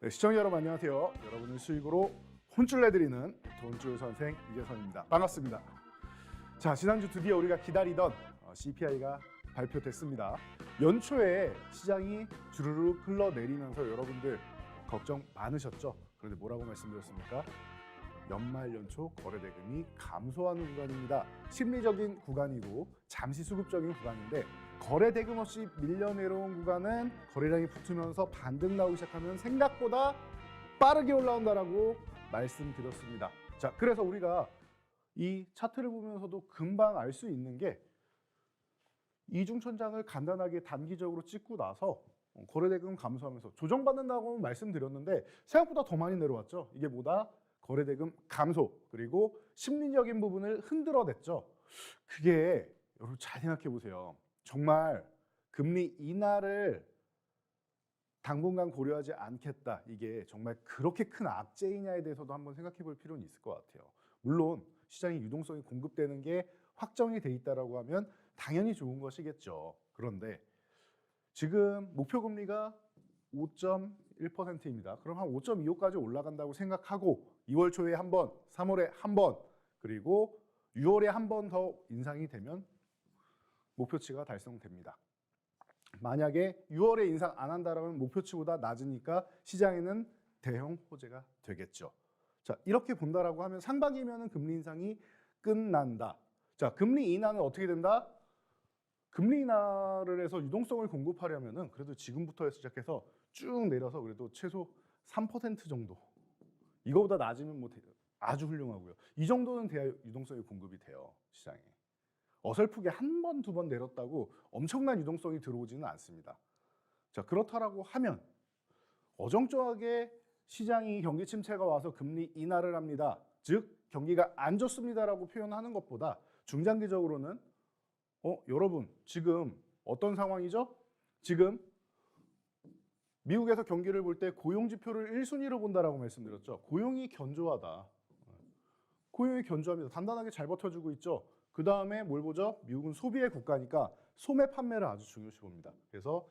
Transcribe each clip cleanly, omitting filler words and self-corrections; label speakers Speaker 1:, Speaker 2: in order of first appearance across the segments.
Speaker 1: 네, 시청자 여러분 안녕하세요. 여러분의 수익으로 혼쭐 내드리는 돈줄 선생 이재선입니다. 반갑습니다. 자, 지난주 드디어 우리가 기다리던 CPI가 발표됐습니다. 연초에 시장이 주르륵 흘러내리면서 여러분들 걱정 많으셨죠? 그런데 뭐라고 말씀드렸습니까? 연말 연초 거래대금이 감소하는 구간입니다. 심리적인 구간이고 잠시 수급적인 구간인데 거래대금 없이 밀려 내려온 구간은 거래량이 붙으면서 반등 나오기 시작하면 생각보다 빠르게 올라온다라고 말씀드렸습니다. 자, 그래서 우리가 이 차트를 보면서도 금방 알 수 있는 게 이중천장을 간단하게 단기적으로 찍고 나서 거래대금 감소하면서 조정받는다고 말씀드렸는데 생각보다 더 많이 내려왔죠. 이게 뭐다? 거래대금 감소, 그리고 심리적인 부분을 흔들어냈죠. 그게 여러분 잘 생각해 보세요. 정말 금리 인하를 당분간 고려하지 않겠다. 이게 정말 그렇게 큰 악재이냐에 대해서도 한번 생각해 볼 필요는 있을 것 같아요. 물론 시장의 유동성이 공급되는 게 확정이 돼 있다라고 하면 당연히 좋은 것이겠죠. 그런데 지금 목표 금리가 5.1%입니다. 그럼 한 5.25까지 올라간다고 생각하고 2월 초에 한 번, 3월에 한 번, 그리고 6월에 한 번 더 인상이 되면 목표치가 달성됩니다. 만약에 6월에 인상 안 한다면 목표치보다 낮으니까 시장에는 대형 호재가 되겠죠. 자, 이렇게 본다라고 하면 상반기면은 금리 인상이 끝난다. 자, 금리 인하는 어떻게 된다? 금리 인하를 해서 유동성을 공급하려면은 그래도 지금부터 시작해서 쭉 내려서 그래도 최소 3% 정도. 이거보다 낮으면 뭐 아주 훌륭하고요. 이 정도는 돼야 유동성이 공급이 돼요, 시장에. 어설프게 한 번, 두 번 내렸다고 엄청난 유동성이 들어오지는 않습니다. 자, 그렇다라고 하면 어정쩡하게 시장이 경기 침체가 와서 금리 인하를 합니다. 즉 경기가 안 좋습니다라고 표현하는 것보다 중장기적으로는 여러분 지금 어떤 상황이죠? 지금 미국에서 경기를 볼 때 고용 지표를 1순위로 본다라고 말씀드렸죠. 고용이 견조하다. 고용이 견조합니다. 단단하게 잘 버텨주고 있죠. 그 다음에 뭘 보죠? 미국은 소비의 국가니까 소매 판매를 아주 중요시 봅니다. 그래서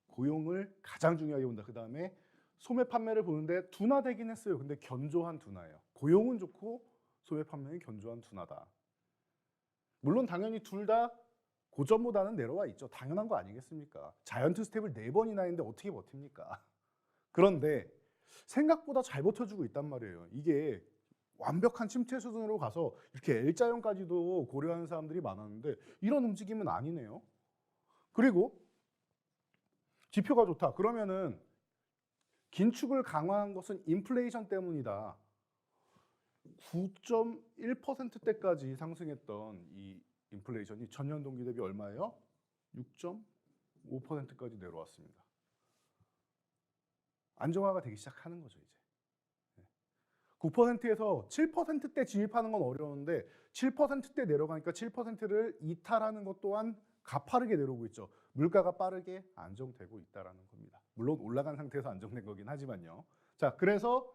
Speaker 1: 고용을 가장 중요하게 본다. 그 다음에 소매 판매를 보는데 둔화되긴 했어요. 근데 견조한 둔화예요. 고용은 좋고 소매 판매는 견조한 둔화다. 물론 당연히 둘 다 고점보다는 내려와 있죠. 당연한 거 아니겠습니까? 자이언트 스텝을 4번이나 했는데 어떻게 버팁니까? 그런데 생각보다 잘 버텨주고 있단 말이에요. 이게 완벽한 침체 수준으로 가서 이렇게 L자형까지도 고려하는 사람들이 많았는데 이런 움직임은 아니네요. 그리고 지표가 좋다. 그러면은 긴축을 강화한 것은 인플레이션 때문이다. 9.1%대까지 상승했던 이 인플레이션이 전년 동기 대비 얼마예요? 6.5%까지 내려왔습니다. 안정화가 되기 시작하는 거죠, 이제. 9%에서 7%대 진입하는 건 어려운데 7%대 내려가니까 7%를 이탈하는 것 또한 가파르게 내려오고 있죠. 물가가 빠르게 안정되고 있다는 겁니다. 물론 올라간 상태에서 안정된 거긴 하지만요. 자, 그래서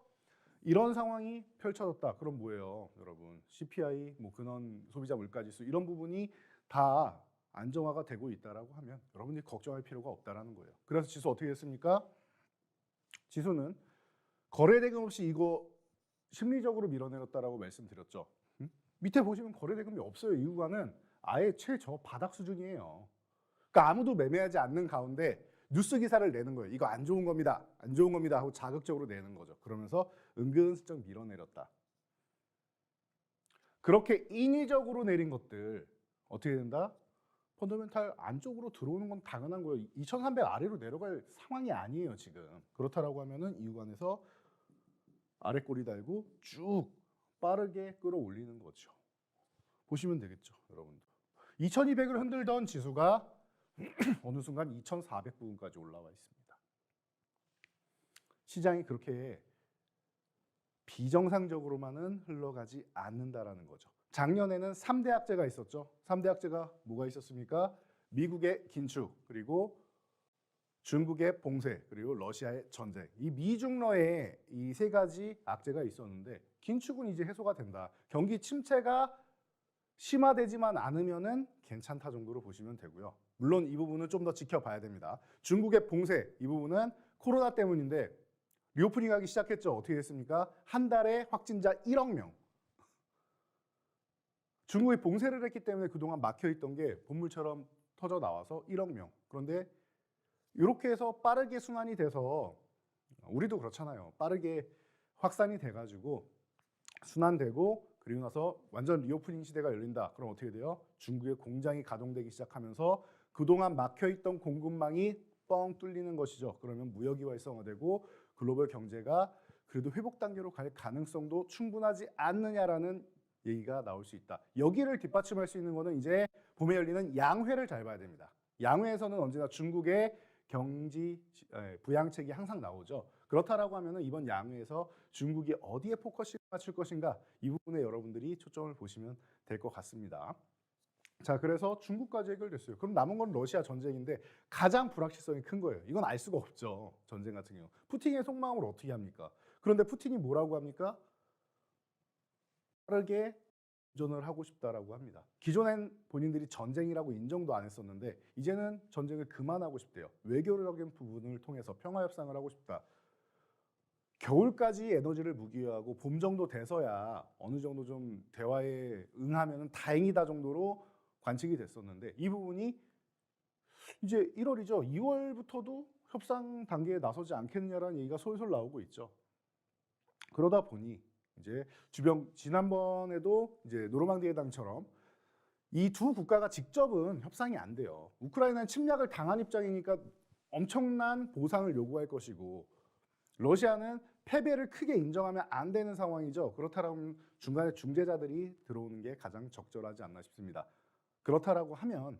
Speaker 1: 이런 상황이 펼쳐졌다. 그럼 뭐예요, 여러분? CPI, 뭐 근원 소비자 물가지수 이런 부분이 다 안정화가 되고 있다라고 하면 여러분들이 걱정할 필요가 없다라는 거예요. 그래서 지수 어떻게 됐습니까? 지수는 거래대금 없이 이거 심리적으로 밀어내렸다라고 말씀드렸죠. 밑에 보시면 거래대금이 없어요. 이 구간은 아예 최저 바닥 수준이에요. 그러니까 아무도 매매하지 않는 가운데 뉴스 기사를 내는 거예요. 이거 안 좋은 겁니다. 안 좋은 겁니다 하고 자극적으로 내는 거죠. 그러면서 은근슬쩍 밀어내렸다. 그렇게 인위적으로 내린 것들 어떻게 된다? 펀더멘탈 안쪽으로 들어오는 건 당연한 거예요. 2300 아래로 내려갈 상황이 아니에요, 지금. 그렇다라고 하면은 이 구간에서 아래 꼬리 달고 쭉 빠르게 끌어올리는 거죠. 보시면 되겠죠, 여러분도. 2200을 흔들던 지수가 어느 순간 2400 부근까지 올라와 있습니다. 시장이 그렇게 비정상적으로만은 흘러가지 않는다라는 거죠. 작년에는 3대 악재가 있었죠. 3대 악재가 뭐가 있었습니까? 미국의 긴축, 그리고 중국의 봉쇄, 그리고 러시아의 전쟁. 이 미중러에 이 세 가지 악재가 있었는데 긴축은 이제 해소가 된다. 경기 침체가 심화되지만 않으면은 괜찮다 정도로 보시면 되고요. 물론 이 부분은 좀 더 지켜봐야 됩니다. 중국의 봉쇄, 이 부분은 코로나 때문인데 리오프닝 하기 시작했죠. 어떻게 됐습니까? 한 달에 확진자 1억 명. 중국이 봉쇄를 했기 때문에 그동안 막혀있던 게 본물처럼 터져 나와서 1억 명. 그런데 이렇게 해서 빠르게 순환이 돼서 우리도 그렇잖아요. 빠르게 확산이 돼가지고 순환되고 그리고 나서 완전 리오프닝 시대가 열린다. 그럼 어떻게 돼요? 중국의 공장이 가동되기 시작하면서 그동안 막혀있던 공급망이 뻥 뚫리는 것이죠. 그러면 무역이 활성화되고 글로벌 경제가 그래도 회복 단계로 갈 가능성도 충분하지 않느냐라는 얘기가 나올 수 있다. 여기를 뒷받침할 수 있는 거는 이제 봄에 열리는 양회를 잘 봐야 됩니다. 양회에서는 언제나 중국의 경지 부양책이 항상 나오죠. 그렇다라고 하면은 이번 양회에서 중국이 어디에 포커스를 맞출 것인가 이 부분에 여러분들이 초점을 보시면 될 것 같습니다. 자, 그래서 중국까지 해결됐어요. 그럼 남은 건 러시아 전쟁인데 가장 불확실성이 큰 거예요. 이건 알 수가 없죠. 전쟁 같은 경우. 푸틴의 속마음을 어떻게 합니까? 그런데 푸틴이 뭐라고 합니까? 빠르게 전을 하고 싶다라고 합니다. 기존엔 본인들이 전쟁이라고 인정도 안 했었는데 이제는 전쟁을 그만하고 싶대요. 외교적인 부분을 통해서 평화 협상을 하고 싶다. 겨울까지 에너지를 무기화하고 봄 정도 돼서야 어느 정도 좀 대화에 응하면 다행이다 정도로 관측이 됐었는데 이 부분이 이제 1월이죠. 2월부터도 협상 단계에 나서지 않겠느냐라는 얘기가 솔솔 나오고 있죠. 그러다 보니 이제 지난번에도 이제 노르망디 회담처럼 이 두 국가가 직접은 협상이 안 돼요. 우크라이나는 침략을 당한 입장이니까 엄청난 보상을 요구할 것이고 러시아는 패배를 크게 인정하면 안 되는 상황이죠. 그렇다면 중간에 중재자들이 들어오는 게 가장 적절하지 않나 싶습니다. 그렇다라고 하면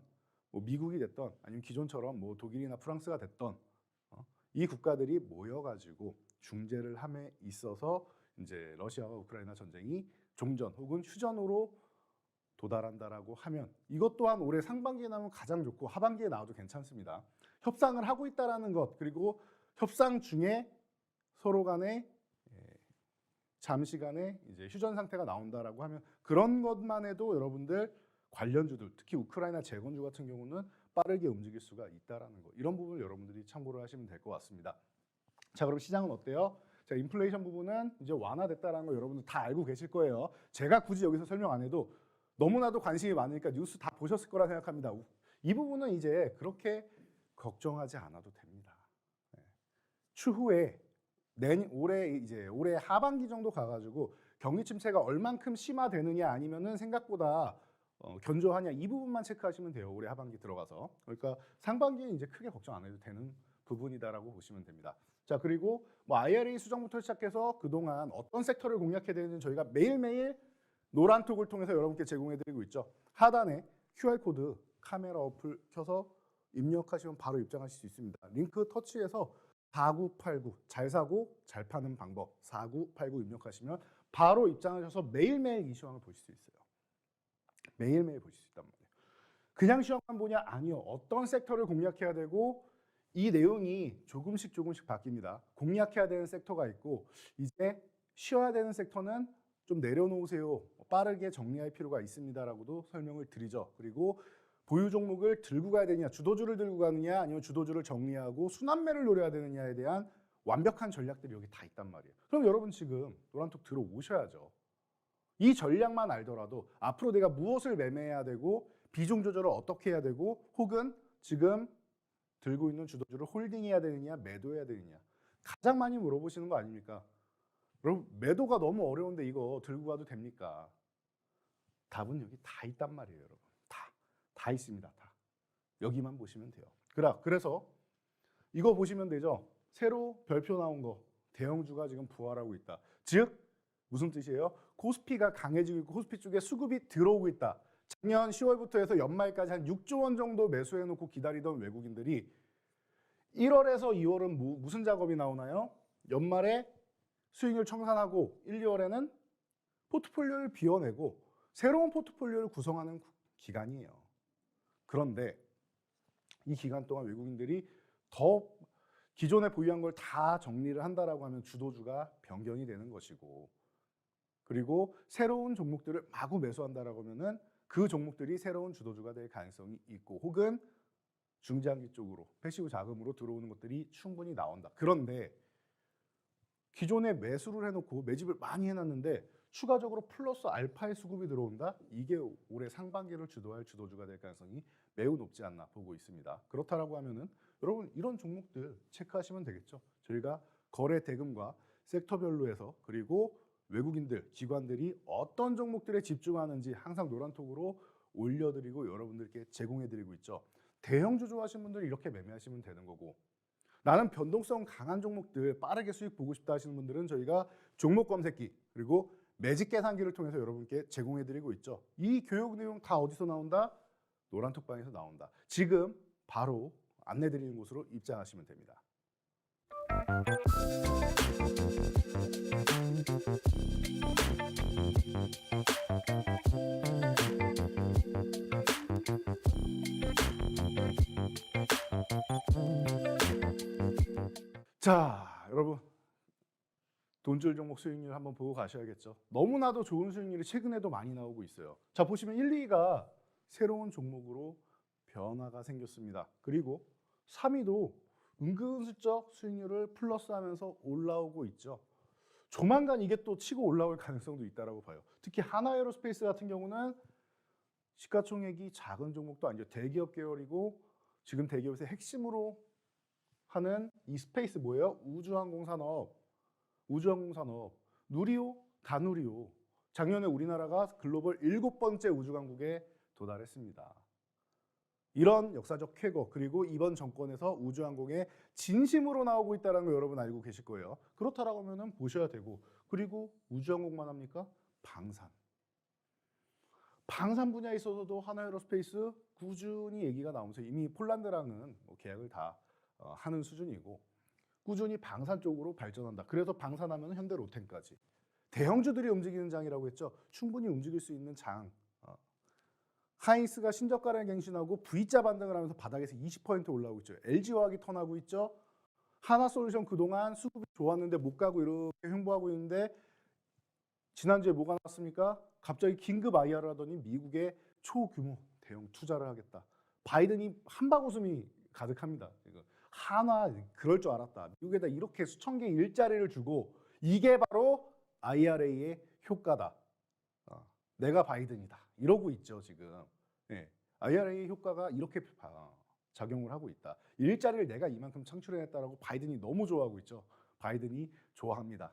Speaker 1: 뭐 미국이 됐던 아니면 기존처럼 뭐 독일이나 프랑스가 됐던 이 국가들이 모여가지고 중재를 함에 있어서 이제 러시아와 우크라이나 전쟁이 종전 혹은 휴전으로 도달한다라고 하면 이것 또한 올해 상반기에 나오면 가장 좋고 하반기에 나와도 괜찮습니다. 협상을 하고 있다라는 것 그리고 협상 중에 서로 간에 잠시간에 이제 휴전 상태가 나온다라고 하면 그런 것만 해도 여러분들 관련주들 특히 우크라이나 재건주 같은 경우는 빠르게 움직일 수가 있다라는 거 이런 부분을 여러분들이 참고를 하시면 될 것 같습니다. 자, 그럼 시장은 어때요? 자, 인플레이션 부분은 이제 완화됐다라는 거 여러분들 다 알고 계실 거예요. 제가 굳이 여기서 설명 안 해도 너무나도 관심이 많으니까 뉴스 다 보셨을 거라 생각합니다. 이 부분은 이제 그렇게 걱정하지 않아도 됩니다. 추후에 올해 하반기 정도 가가지고 경기 침체가 얼만큼 심화되느냐 아니면은 생각보다 견조하냐 이 부분만 체크하시면 돼요. 올해 하반기 들어가서. 그러니까 상반기는 이제 크게 걱정 안 해도 되는 부분이다라고 보시면 됩니다. 자, 그리고 뭐 IRA 수정부터 시작해서 그동안 어떤 섹터를 공략해야 되는지 저희가 매일매일 노란톡을 통해서 여러분께 제공해드리고 있죠. 하단에 QR코드 카메라 어플 켜서 입력하시면 바로 입장하실 수 있습니다. 링크 터치해서 4989 잘 사고 잘 파는 방법 4989 입력하시면 바로 입장하셔서 매일매일 이 시황을 보실 수 있어요. 매일매일 보실 수 있단 말이에요. 그냥 시황만 보냐? 아니요. 어떤 섹터를 공략해야 되고 이 내용이 조금씩 바뀝니다. 공략해야 되는 섹터가 있고 이제 쉬어야 되는 섹터는 좀 내려놓으세요. 빠르게 정리할 필요가 있습니다라고도 설명을 드리죠. 그리고 보유 종목을 들고 가야 되느냐, 주도주를 들고 가느냐, 아니면 주도주를 정리하고 순환매를 노려야 되느냐에 대한 완벽한 전략들이 여기 다 있단 말이에요. 그럼 여러분 지금 노란톡 들어오셔야죠. 이 전략만 알더라도 앞으로 내가 무엇을 매매해야 되고 비중 조절을 어떻게 해야 되고 혹은 지금 들고 있는 주도주를 홀딩해야 되느냐, 매도해야 되느냐 가장 많이 물어보시는 거 아닙니까? 여러분 매도가 너무 어려운데 이거 들고 가도 됩니까? 답은 여기 다 있단 말이에요, 여러분. 다 있습니다. 다. 여기만 보시면 돼요. 그래서 이거 보시면 되죠. 새로 별표 나온 거 대형주가 지금 부활하고 있다. 즉 무슨 뜻이에요? 코스피가 강해지고 있고 코스피 쪽에 수급이 들어오고 있다. 작년 10월부터 해서 연말까지 한 6조 원 정도 매수해놓고 기다리던 외국인들이 1월에서 2월은 무슨 작업이 나오나요? 연말에 수익률 청산하고 1, 2월에는 포트폴리오를 비워내고 새로운 포트폴리오를 구성하는 기간이에요. 그런데 이 기간 동안 외국인들이 더 기존에 보유한 걸 다 정리를 한다라고 하면 주도주가 변경이 되는 것이고 그리고 새로운 종목들을 마구 매수한다라고 하면은 그 종목들이 새로운 주도주가 될 가능성이 있고 혹은 중장기 쪽으로 패시브 자금으로 들어오는 것들이 충분히 나온다. 그런데 기존에 매수를 해놓고 매집을 많이 해놨는데 추가적으로 플러스 알파의 수급이 들어온다? 이게 올해 상반기를 주도할 주도주가 될 가능성이 매우 높지 않나 보고 있습니다. 그렇다라고 하면은 여러분 이런 종목들 체크하시면 되겠죠. 저희가 거래 대금과 섹터별로 해서 그리고 외국인들, 기관들이 어떤 종목들에 집중하는지 항상 노란톡으로 올려드리고 여러분들께 제공해드리고 있죠. 대형주 좋아하시는 분들은 이렇게 매매하시면 되는 거고, 나는 변동성 강한 종목들 빠르게 수익 보고 싶다 하시는 분들은 저희가 종목 검색기 그리고 매직 계산기를 통해서 여러분께 제공해드리고 있죠. 이 교육 내용 다 어디서 나온다? 노란톡방에서 나온다. 지금 바로 안내드리는 곳으로 입장하시면 됩니다. 자, 여러분 돈줄 종목 수익률 한번 보고 가셔야겠죠. 너무나도 좋은 수익률이 최근에도 많이 나오고 있어요. 자, 보시면 1, 2위가 새로운 종목으로 변화가 생겼습니다. 그리고 3위도 은근슬쩍 수익률을 플러스하면서 올라오고 있죠. 조만간 이게 또 치고 올라올 가능성도 있다고 봐요. 특히 하나에어로스페이스 같은 경우는 시가총액이 작은 종목도 아니죠. 대기업 계열이고 지금 대기업에서 핵심으로 하는 이 스페이스 뭐예요? 우주항공산업, 누리호, 다누리호. 작년에 우리나라가 글로벌 7번째 우주강국에 도달했습니다. 이런 역사적 쾌거, 그리고 이번 정권에서 우주항공에 진심으로 나오고 있다는 거 여러분 알고 계실 거예요. 그렇다라고 하면 보셔야 되고, 그리고 우주항공만 합니까? 방산 분야에 있어서도 하나에어로스페이스 꾸준히 얘기가 나오면서 이미 폴란드랑은 계약을 다 하는 수준이고 꾸준히 방산 쪽으로 발전한다. 그래서 방산하면 현대로템까지 대형주들이 움직이는 장이라고 했죠. 충분히 움직일 수 있는 장. 하이닉스가 신저가를 갱신하고 V자 반등을 하면서 바닥에서 20% 올라오고 있죠. LG화학이 턴하고 있죠. 하나솔루션 그동안 수급이 좋았는데 못 가고 이렇게 횡보하고 있는데 지난주에 뭐가 나왔습니까? 갑자기 긴급 IR을 하더니 미국에 초규모 대형 투자를 하겠다. 바이든이 한바구음이 가득합니다. 한화 그럴 줄 알았다. 미국에다 이렇게 수천 개의 일자리를 주고 이게 바로 IRA의 효과다. 내가 바이든이다. 이러고 있죠 지금. 네. IRA 효과가 이렇게 작용을 하고 있다. 일자리를 내가 이만큼 창출해냈다라고 바이든이 너무 좋아하고 있죠. 바이든이 좋아합니다.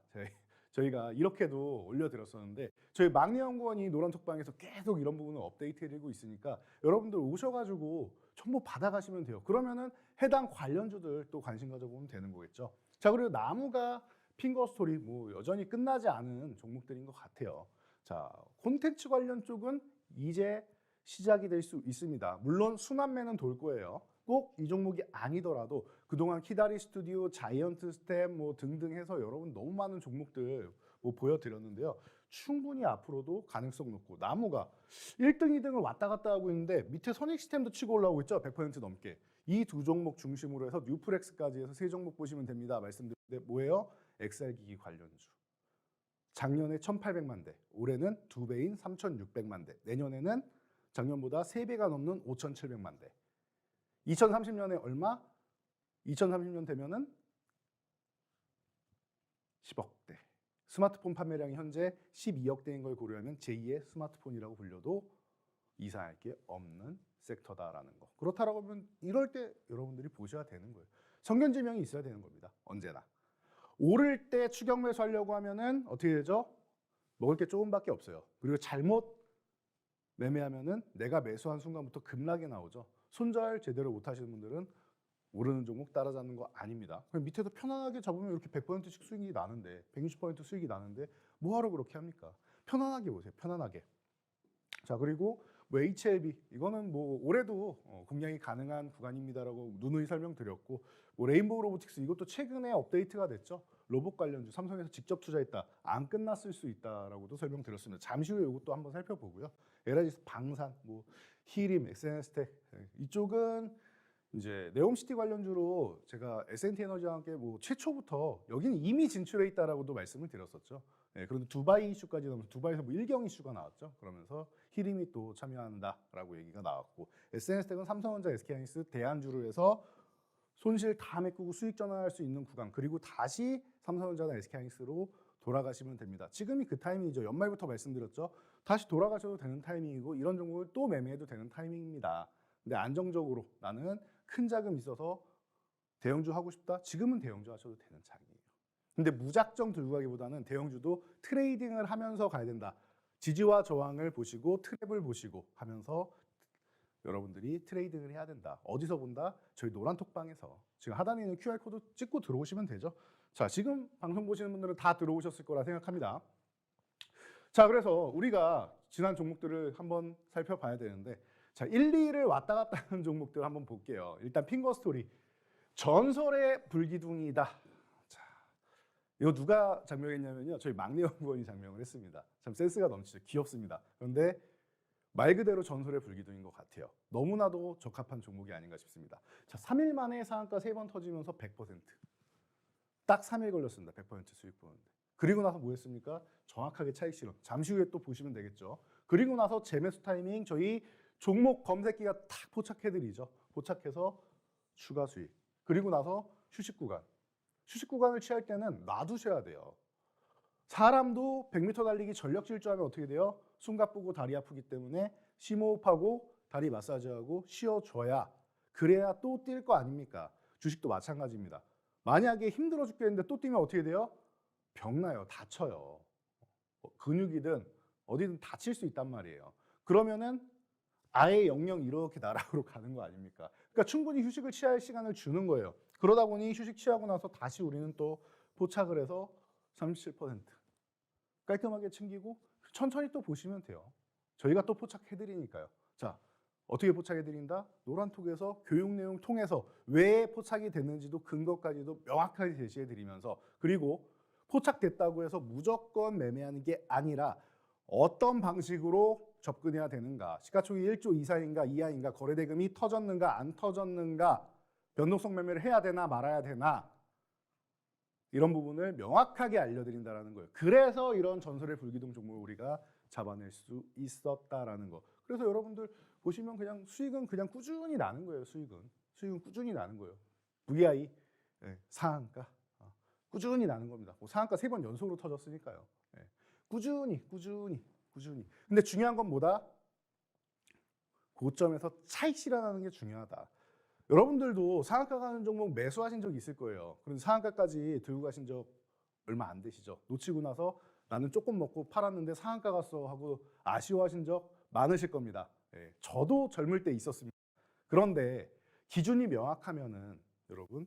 Speaker 1: 저희가 이렇게도 올려드렸었는데 저희 막내연구원이 노란톡방에서 계속 이런 부분을 업데이트해드리고 있으니까 여러분들 오셔가지고 정보 받아가시면 돼요. 그러면은 해당 관련주들 또 관심 가져보면 되는 거겠죠. 자, 그리고 나무가 핑거스토리 뭐 여전히 끝나지 않은 종목들인 것 같아요. 자, 콘텐츠 관련 쪽은 이제 시작이 될 수 있습니다. 물론 순환매는 돌 거예요. 꼭 이 종목이 아니더라도 그동안 키다리 스튜디오, 자이언트 스텝 뭐 등등 해서 여러분 너무 많은 종목들 뭐 보여드렸는데요. 충분히 앞으로도 가능성 높고 나무가 1등, 2등을 왔다 갔다 하고 있는데 밑에 선익 시스템도 치고 올라오고 있죠. 100% 넘게. 이 두 종목 중심으로 해서 뉴플렉스까지 해서 세 종목 보시면 됩니다. 말씀드렸는데 뭐예요? XR기기 관련주. 작년에 1,800만 대, 올해는 2배인 3,600만 대, 내년에는 작년보다 3배가 넘는 5,700만 대. 2030년에 얼마? 2030년 되면은 10억 대. 스마트폰 판매량이 현재 12억 대인 걸 고려하면 제2의 스마트폰이라고 불려도 이상할 게 없는 섹터다라는 거. 그렇다라고 하면 이럴 때 여러분들이 보셔야 되는 거예요. 성견지명이 있어야 되는 겁니다. 언제나. 오를 때 추격 매수하려고 하면은 어떻게 되죠? 먹을 게 조금밖에 없어요. 그리고 잘못 매매하면은 내가 매수한 순간부터 급락이 나오죠. 손절 제대로 못 하시는 분들은 오르는 종목 따라잡는 거 아닙니다. 그냥 밑에서 편안하게 잡으면 이렇게 100%씩 수익이 나는데 160% 수익이 나는데 뭐하러 그렇게 합니까? 편안하게 보세요. 편안하게. 자, 그리고 뭐 HLB 이거는 뭐 올해도 공략이 가능한 구간입니다라고 누누이 설명드렸고 뭐 레인보우 로보틱스 이것도 최근에 업데이트가 됐죠. 로봇 관련주 삼성에서 직접 투자했다. 안 끝났을 수 있다라고도 설명드렸습니다. 잠시 후에 이것도 한번 살펴보고요. 에라지스 방산, 뭐 히림, SNS텍 이쪽은 이제 네옴시티 관련주로 제가 S&T 에너지와 함께 뭐 최초부터 여기는 이미 진출해 있다라고도 말씀을 드렸었죠. 네, 그런데 두바이 이슈까지 나오면서 두바이에서 뭐 일경 이슈가 나왔죠. 그러면서 히림이 또 참여한다라고 얘기가 나왔고 SNS텍은 삼성전자, SK하이닉스, 대안주로 해서 손실 다 메꾸고 수익 전환할 수 있는 구간, 그리고 다시 삼성전자나 SK하이닉스로 돌아가시면 됩니다. 지금이 그 타이밍이죠. 연말부터 말씀드렸죠. 다시 돌아가셔도 되는 타이밍이고 이런 종목을 또 매매해도 되는 타이밍입니다. 근데 안정적으로 나는 큰 자금 있어서 대형주 하고 싶다? 지금은 대형주 하셔도 되는 차이예요. 근데 무작정 들고 가기보다는 대형주도 트레이딩을 하면서 가야 된다. 지지와 저항을 보시고 트랩을 보시고 하면서 여러분들이 트레이딩을 해야 된다. 어디서 본다? 저희 노란톡방에서 지금 하단에 있는 QR코드 찍고 들어오시면 되죠. 자, 지금 방송 보시는 분들은 다 들어오셨을 거라 생각합니다. 자, 그래서 우리가 지난 종목들을 한번 살펴봐야 되는데, 자, 1, 2를 왔다 갔다 하는 종목들 한번 볼게요. 일단 핑거스토리. 전설의 불기둥이다. 자, 이거 누가 장명했냐면요. 저희 막내 연구원이 장명을 했습니다. 참 센스가 넘치죠. 귀엽습니다. 그런데 말 그대로 전설의 불기둥인 것 같아요. 너무나도 적합한 종목이 아닌가 싶습니다. 자, 3일 만에 상한가 3번 터지면서 100%. 딱 3일 걸렸습니다. 100% 수익 보는데. 그리고 나서 뭐 했습니까? 정확하게 차익 실현. 잠시 후에 또 보시면 되겠죠. 그리고 나서 재매수 타이밍 저희 종목 검색기가 탁 포착해드리죠. 포착해서 추가 수익. 그리고 나서 휴식 구간. 휴식 구간을 취할 때는 놔두셔야 돼요. 사람도 100m 달리기 전력 질주하면 어떻게 돼요? 숨가쁘고 다리 아프기 때문에 심호흡하고 다리 마사지하고 쉬어줘야, 그래야 또 뛸 거 아닙니까? 주식도 마찬가지입니다. 만약에 힘들어 죽겠는데 또 뛰면 어떻게 돼요? 병나요. 다쳐요. 근육이든 어디든 다칠 수 있단 말이에요. 그러면은 아예 영영 이렇게 나락으로 가는 거 아닙니까? 그러니까 충분히 휴식을 취할 시간을 주는 거예요. 그러다 보니 휴식 취하고 나서 다시 우리는 또 포착을 해서 37% 깔끔하게 챙기고 천천히 또 보시면 돼요. 저희가 또 포착해드리니까요. 자, 어떻게 포착해드린다? 노란톡에서 교육 내용 통해서 왜 포착이 됐는지도 근거까지도 명확하게 제시해드리면서, 그리고 포착됐다고 해서 무조건 매매하는 게 아니라 어떤 방식으로 접근해야 되는가, 시가총액 1조 이상인가 이하인가, 거래대금이 터졌는가 안 터졌는가, 변동성 매매를 해야 되나 말아야 되나, 이런 부분을 명확하게 알려드린다는 거예요. 그래서 이런 전설의 불기둥 종목을 우리가 잡아낼 수 있었다라는 거. 그래서 여러분들 보시면 그냥 수익은 그냥 꾸준히 나는 거예요. 수익은 꾸준히 나는 거예요. VI 상한가 꾸준히 나는 겁니다. 뭐 상한가 3번 연속으로 터졌으니까요. 꾸준히. 근데 중요한 건 뭐다? 고점에서 차익 실현하는 게 중요하다. 여러분들도 상한가 가는 종목 매수하신 적 있을 거예요. 그런데 상한가까지 들고 가신 적 얼마 안 되시죠? 놓치고 나서 나는 조금 먹고 팔았는데 상한가 갔어 하고 아쉬워하신 적 많으실 겁니다. 저도 젊을 때 있었습니다. 그런데 기준이 명확하면은 여러분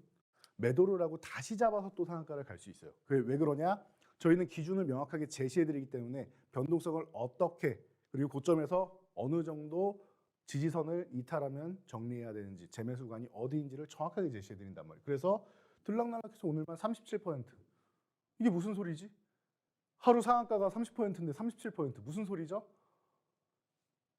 Speaker 1: 매도를 하고 다시 잡아서 또 상한가를 갈 수 있어요. 왜 그러냐? 저희는 기준을 명확하게 제시해드리기 때문에 변동성을 어떻게, 그리고 고점에서 어느 정도 지지선을 이탈하면 정리해야 되는지, 재매수 구간이 어디인지를 정확하게 제시해드린단 말이에요. 그래서 들락날락해서 오늘만 37%. 이게 무슨 소리지? 하루 상한가가 30%인데 37% 무슨 소리죠?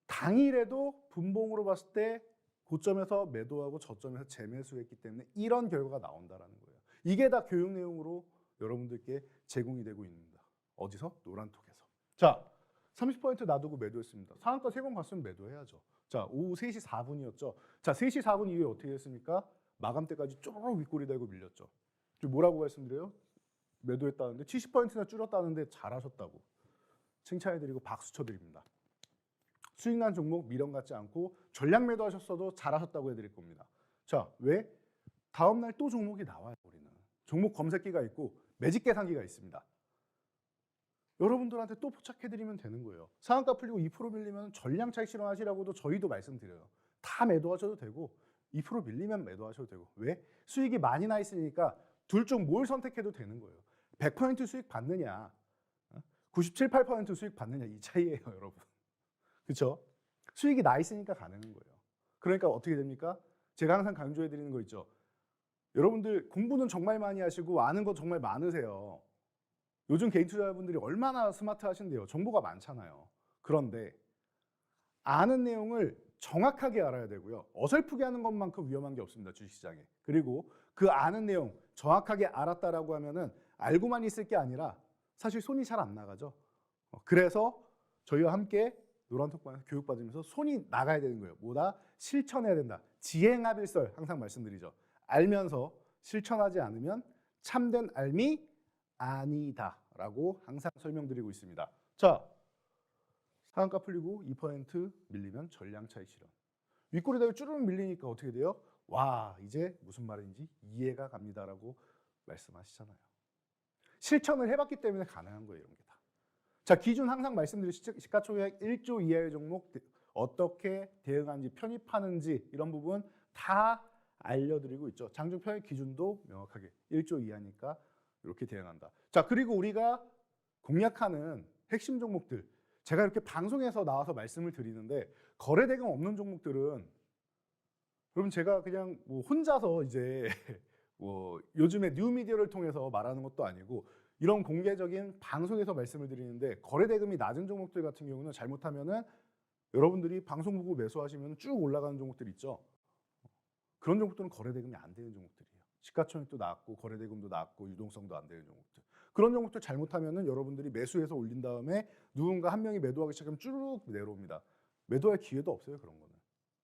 Speaker 1: 당일에도 분봉으로 봤을 때 고점에서 매도하고 저점에서 재매수했기 때문에 이런 결과가 나온다는 거예요. 이게 다 교육 내용으로 여러분들께 제공이 되고 있습니다. 어디서? 노란톡에서. 자, 30% 놔두고 매도했습니다. 상한가 3번 갔으면 매도해야죠. 자, 오후 3시 4분이었죠. 자, 3시 4분 이후에 어떻게 됐습니까? 마감 때까지 쪼르륵 윗꼬리 달고 밀렸죠. 뭐라고 말씀드려요? 매도했다는데 70%나 줄였다는데 잘하셨다고 칭찬해드리고 박수 쳐드립니다. 수익난 종목 미련 갖지 않고 전략 매도하셨어도 잘하셨다고 해드릴 겁니다. 자, 왜? 다음날 또 종목이 나와요. 우리는 종목 검색기가 있고 매직 계산기가 있습니다. 여러분들한테 또 포착해드리면 되는 거예요. 상한가 풀리고 2% 밀리면 전량 차익 실현하시라고도 저희도 말씀드려요. 다 매도하셔도 되고 2% 밀리면 매도하셔도 되고. 왜? 수익이 많이 나 있으니까 둘 중 뭘 선택해도 되는 거예요. 100% 수익 받느냐 97, 8% 수익 받느냐 이 차이예요. 여러분. 그렇죠? 수익이 나 있으니까 가능한 거예요. 그러니까 어떻게 됩니까? 제가 항상 강조해드리는 거 있죠. 여러분들 공부는 정말 많이 하시고 아는 거 정말 많으세요. 요즘 개인 투자자분들이 얼마나 스마트하신데요. 정보가 많잖아요. 그런데 아는 내용을 정확하게 알아야 되고요. 어설프게 하는 것만큼 위험한 게 없습니다. 주식시장에. 그리고 그 아는 내용 정확하게 알았다라고 하면은 알고만 있을 게 아니라 사실 손이 잘 안 나가죠. 그래서 저희와 함께 노란톡방에서 교육받으면서 손이 나가야 되는 거예요. 뭐다? 실천해야 된다. 지행합일설 항상 말씀드리죠. 알면서 실천하지 않으면 참된 알미 아니다라고 항상 설명드리고 있습니다. 자, 상한가 풀리고 2% 밀리면 전량 차익 실현. 윗꼬리 다리 쭈르륵 밀리니까 어떻게 돼요? 와, 이제 무슨 말인지 이해가 갑니다라고 말씀하시잖아요. 실천을 해봤기 때문에 가능한 거예요, 이런 게 다. 자, 기준 항상 말씀드린 시가총액 1조 이하의 종목 어떻게 대응하는지, 편입하는지 이런 부분 다 알려드리고 있죠. 장중 편입 기준도 명확하게 1조 이하니까 이렇게 대응한다. 자, 그리고 우리가 공략하는 핵심 종목들, 제가 이렇게 방송에서 나와서 말씀을 드리는데 거래대금 없는 종목들은 그럼 제가 그냥 뭐 혼자서 이제 뭐 요즘에 뉴미디어를 통해서 말하는 것도 아니고 이런 공개적인 방송에서 말씀을 드리는데 거래대금이 낮은 종목들 같은 경우는 잘못하면은 여러분들이 방송 보고 매수하시면 쭉 올라가는 종목들 있죠. 그런 종목들은 거래대금이 안 되는 종목들이에요. 시가총액도 낮고 거래대금도 낮고 유동성도 안 되는 종목들. 그런 종목들 잘못하면은 여러분들이 매수해서 올린 다음에 누군가 한 명이 매도하기 시작하면 쭉 내려옵니다. 매도할 기회도 없어요, 그런 거는.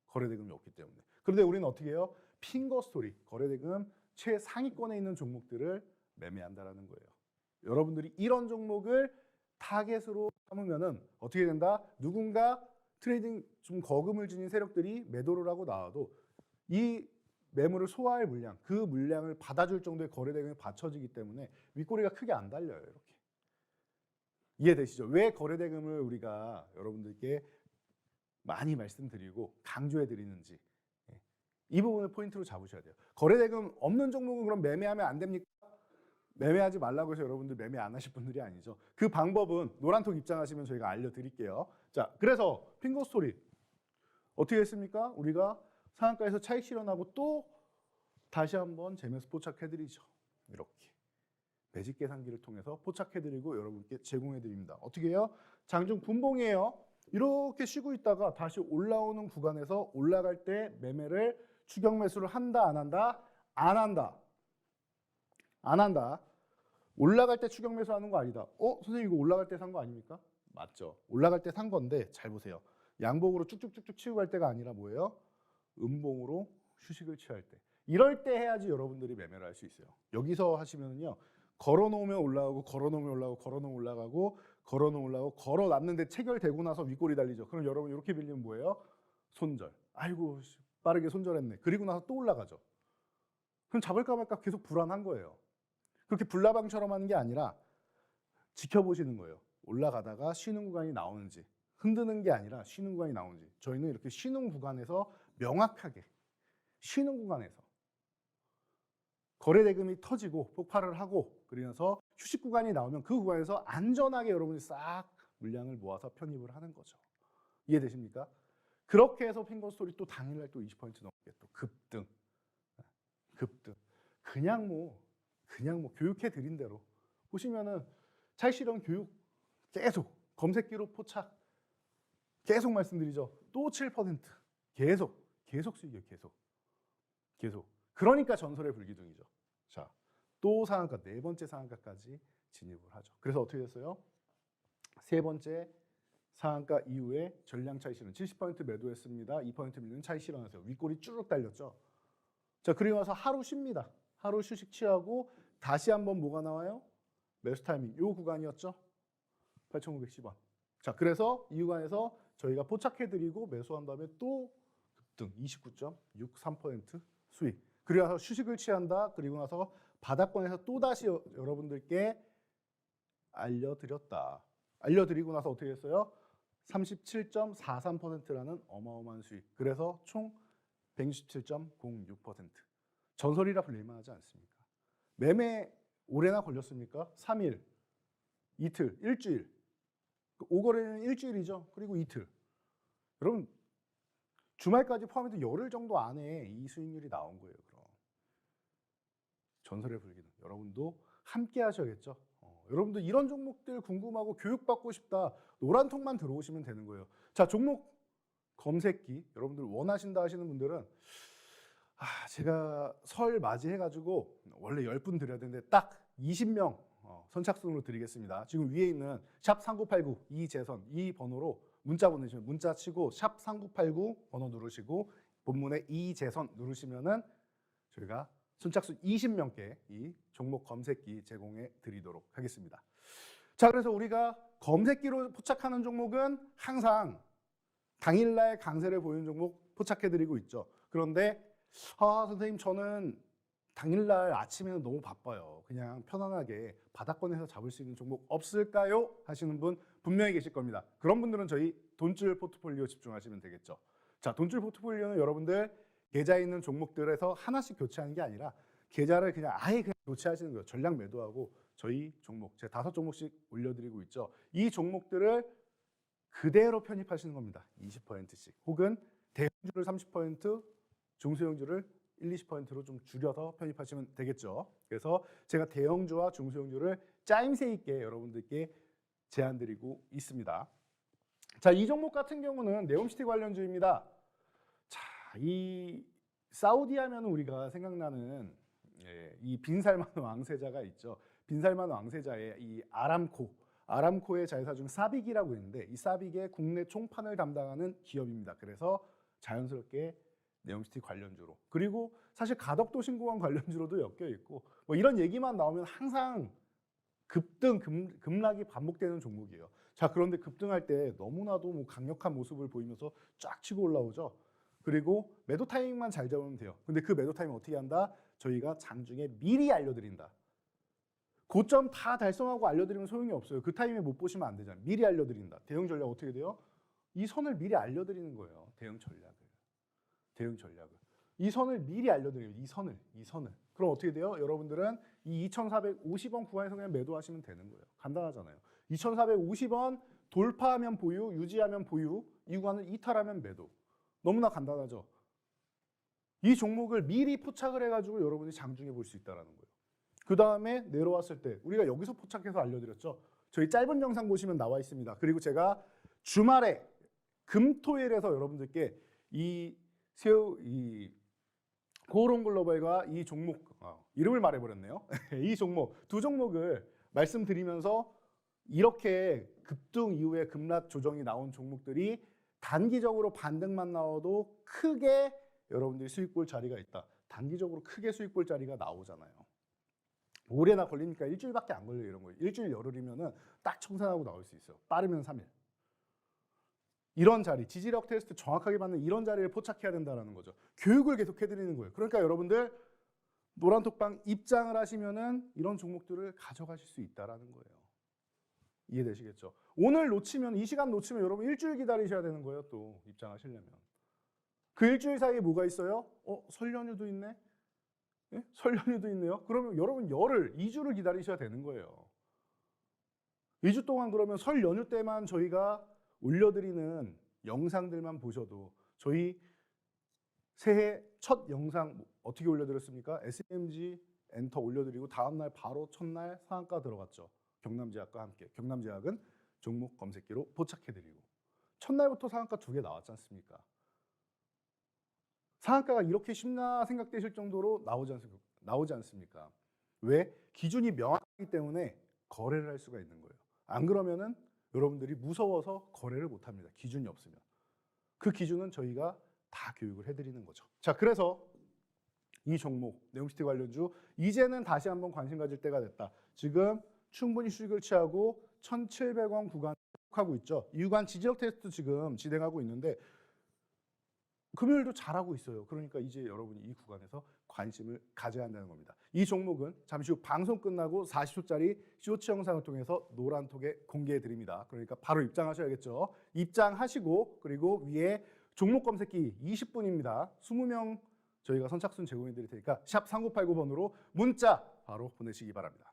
Speaker 1: 거래대금이 없기 때문에. 그런데 우리는 어떻게 해요? 핑거스토리, 거래대금 최상위권에 있는 종목들을 매매한다라는 거예요. 여러분들이 이런 종목을 타겟으로 삼으면은 어떻게 된다? 누군가 트레이딩 좀 거금을 지닌 세력들이 매도를 하고 나와도 이 매물을 소화할 물량, 그 물량을 받아줄 정도의 거래대금이 받쳐지기 때문에 윗꼬리가 크게 안 달려요. 이렇게. 이해되시죠? 왜 거래대금을 우리가 여러분들께 많이 말씀드리고 강조해 드리는지 이 부분을 포인트로 잡으셔야 돼요. 거래대금 없는 종목은 그럼 매매하면 안 됩니까? 매매하지 말라고 해서 여러분들 매매 안 하실 분들이 아니죠. 그 방법은 노란톡 입장하시면 저희가 알려드릴게요. 자, 그래서 핑거스토리 어떻게 했습니까? 우리가 상한가에서 차익 실현하고 또 다시 한번 재매수 포착해드리죠. 이렇게 매집 계산기를 통해서 포착해드리고 여러분께 제공해드립니다. 어떻게 해요? 장중 분봉이에요. 이렇게 쉬고 있다가 다시 올라오는 구간에서 올라갈 때 매매를 추격 매수를 한다, 안 한다? 안 한다. 안 한다. 올라갈 때 추격 매수하는 거 아니다. 선생님 이거 올라갈 때 산 거 아닙니까? 맞죠. 올라갈 때 산 건데 잘 보세요. 양봉으로 쭉쭉쭉쭉 치고 갈 때가 아니라 뭐예요? 음봉으로 휴식을 취할 때. 이럴 때 해야지 여러분들이 매매를 할 수 있어요. 여기서 하시면요. 걸어놓으면 올라가고 걸어놓으면 올라가고 걸어놓으면 올라가고 걸어놓으면 올라가고 걸어놨는데 체결되고 나서 윗골이 달리죠. 그럼 여러분 이렇게 빌리면 뭐예요? 손절. 아이고 빠르게 손절했네. 그리고 나서 또 올라가죠. 그럼 잡을까 말까 계속 불안한 거예요. 그렇게 불나방처럼 하는 게 아니라 지켜보시는 거예요. 올라가다가 쉬는 구간이 나오는지, 흔드는 게 아니라 쉬는 구간이 나오는지. 저희는 이렇게 쉬는 구간에서 명확하게 쉬는 구간에서 거래대금이 터지고 폭발을 하고 그러면서 휴식 구간이 나오면 그 구간에서 안전하게 여러분이 싹 물량을 모아서 편입을 하는 거죠. 이해되십니까? 그렇게 해서 핑거스토리 또 당일날 또 20% 넘게 또 급등. 그냥 뭐 교육해 드린 대로 보시면은 차익 실현 교육 계속 검색기로 포착 계속 말씀드리죠. 또 7% 계속 수익이에요. 계속. 그러니까 전설의 불기둥이죠. 자, 또 상한가 네 번째 상한가까지 진입을 하죠. 그래서 어떻게 됐어요? 세 번째 상한가 이후에 전량 차익 실현 70% 매도했습니다. 2% 밀리는 차익 실현하세요. 윗골이 쭉 달렸죠. 자, 그리고 나서 하루 쉽니다. 하루 휴식 취하고 다시 한번 뭐가 나와요? 매수 타이밍. 요 구간이었죠. 8,910원. 자, 그래서 이 구간에서 저희가 포착해드리고 매수한 다음에 또 급등 29.63% 수익. 그리고 나서 휴식을 취한다. 그리고 나서 바닥권에서 또 다시 여러분들께 알려드렸다. 알려드리고 나서 어떻게 했어요? 37.43%라는 어마어마한 수익. 그래서 총 167.06%. 전설이라 불릴만 하지 않습니까? 매매 오래나 걸렸습니까? 3일, 이틀, 일주일. 5거래는 일주일이죠. 그리고 이틀. 여러분 주말까지 포함해도 열흘 정도 안에 이 수익률이 나온 거예요. 그럼 전설의 불기둥. 여러분도 함께 하셔야겠죠. 여러분도 이런 종목들 궁금하고 교육받고 싶다. 노란통만 들어오시면 되는 거예요. 자, 종목 검색기 여러분들 원하신다 하시는 분들은 제가 설 맞이해가지고 원래 10분 드려야 되는데 딱 20명 선착순으로 드리겠습니다. 지금 위에 있는 샵 3989 이재선 이 번호로 문자 보내시면 문자 치고 샵 3989 번호 누르시고 본문에 이재선 누르시면은 저희가 선착순 20명께 이 종목 검색기 제공해 드리도록 하겠습니다. 자, 그래서 우리가 검색기로 포착하는 종목은 항상 당일날 강세를 보이는 종목 포착해 드리고 있죠. 그런데 선생님 저는 당일날 아침에는 너무 바빠요. 그냥 편안하게 바닥권에서 잡을 수 있는 종목 없을까요? 하시는 분 분명히 계실 겁니다. 그런 분들은 저희 돈줄 포트폴리오 집중하시면 되겠죠. 자, 돈줄 포트폴리오는 여러분들 계좌에 있는 종목들에서 하나씩 교체하는 게 아니라 계좌를 그냥 아예 그냥 교체하시는 거예요. 전량 매도하고 저희 종목, 제가 5종목씩 올려드리고 있죠. 이 종목들을 그대로 편입하시는 겁니다. 20%씩. 혹은 대형주를 30%, 중소형주를 20%로 좀 줄여서 편입하시면 되겠죠. 그래서 제가 대형주와 중소형주를 짜임새 있게 여러분들께 제안드리고 있습니다. 자, 이 종목 같은 경우는 네옴시티 관련주입니다. 자, 이 사우디 하면 우리가 생각나는 이 빈살만 왕세자가 있죠. 빈살만 왕세자의 이 아람코의 자회사 중 사빅이라고 있는데 이 사빅의 국내 총판을 담당하는 기업입니다. 그래서 자연스럽게 네옴시티 관련주로, 그리고 사실 가덕도 신공항 관련주로도 엮여 있고 뭐 이런 얘기만 나오면 항상 급등, 급락이 반복되는 종목이에요. 자, 그런데 급등할 때 너무나도 뭐 강력한 모습을 보이면서 쫙 치고 올라오죠. 그리고 매도 타이밍만 잘 잡으면 돼요. 근데 그 매도 타이밍 어떻게 한다? 저희가 장중에 미리 알려드린다. 고점 다 달성하고 알려드리면 소용이 없어요. 그 타이밍에 못 보시면 안 되잖아요. 미리 알려드린다. 대응 전략 어떻게 돼요? 이 선을 미리 알려드리는 거예요. 대응 전략을. 이 선을 미리 알려드려요. 이 선을. 그럼 어떻게 돼요? 여러분들은 이 2,450원 구간에서 그냥 매도하시면 되는 거예요. 간단하잖아요. 2,450원 돌파하면 보유, 유지하면 보유, 이 구간을 이탈하면 매도. 너무나 간단하죠. 이 종목을 미리 포착을 해가지고 여러분이 장중에 볼 수 있다는 거예요. 그 다음에 내려왔을 때 우리가 여기서 포착해서 알려드렸죠. 저희 짧은 영상 보시면 나와 있습니다. 그리고 제가 주말에 금토일에서 여러분들께 이 고오론글로벌과 이 종목 이름을 말해버렸네요. 이 종목 두 종목을 말씀드리면서 이렇게 급등 이후에 급락 조정이 나온 종목들이 단기적으로 반등만 나와도 크게 여러분들이 수익 볼 자리가 있다. 단기적으로 크게 수익 볼 자리가 나오잖아요. 오래나 걸리니까 일주일밖에 안 걸려요. 이런 거 일주일 열흘이면은 딱 청산하고 나올 수 있어요. 빠르면 3일. 이런 자리, 지지력 테스트 정확하게 받는 이런 자리를 포착해야 된다는 거죠. 교육을 계속 해드리는 거예요. 그러니까 여러분들 노란톡방 입장을 하시면은 이런 종목들을 가져가실 수 있다는 거예요. 이해되시겠죠? 오늘 놓치면, 이 시간 놓치면 여러분 일주일 기다리셔야 되는 거예요. 또 입장하시려면. 그 일주일 사이에 뭐가 있어요? 설 연휴도 있네? 예? 설 연휴도 있네요? 그러면 여러분 2주를 기다리셔야 되는 거예요. 2주 동안 그러면 설 연휴 때만 저희가 올려드리는 영상들만 보셔도 저희 새해 첫 영상 어떻게 올려드렸습니까? SMG 엔터 올려드리고 다음날 바로 첫날 상한가 들어갔죠. 경남제약과 함께. 경남제약은 종목 검색기로 포착해드리고 첫날부터 상한가 2개 나왔지 않습니까? 상한가가 이렇게 쉽나 생각되실 정도로 나오지 않습니까? 왜? 기준이 명확하기 때문에 거래를 할 수가 있는 거예요. 안 그러면은 여러분들이 무서워서 거래를 못 합니다. 기준이 없으면. 그 기준은 저희가 다 교육을 해드리는 거죠. 자, 그래서 이 종목, 네옴시티 관련주, 이제는 다시 한번 관심 가질 때가 됐다. 지금 충분히 수익을 취하고 1,700원 구간 하고 있죠. 이 구간 지지력 테스트 지금 진행하고 있는데 금요일도 잘하고 있어요. 그러니까 이제 여러분이 이 구간에서 관심을 가져야 한다는 겁니다. 이 종목은 잠시 후 방송 끝나고 40초짜리 쇼츠 영상을 통해서 노란톡에 공개해 드립니다. 그러니까 바로 입장하셔야겠죠. 입장하시고 그리고 위에 종목 검색기 20분입니다. 20명 저희가 선착순 제공해 드릴 테니까 샵 3989번으로 문자 바로 보내시기 바랍니다.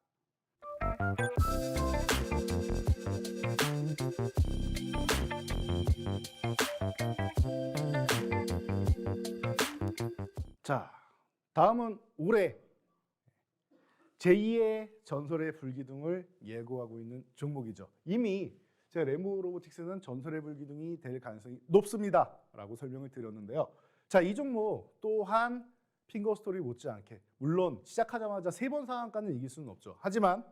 Speaker 1: 자, 다음은 올해 제2의 전설의 불기둥을 예고하고 있는 종목이죠. 이미 제가 레모로보틱스는 전설의 불기둥이 될 가능성이 높습니다 라고 설명을 드렸는데요. 자, 이 종목 또한 핑거스토리 못지않게 물론 시작하자마자 3번 상한가는 이길 수는 없죠. 하지만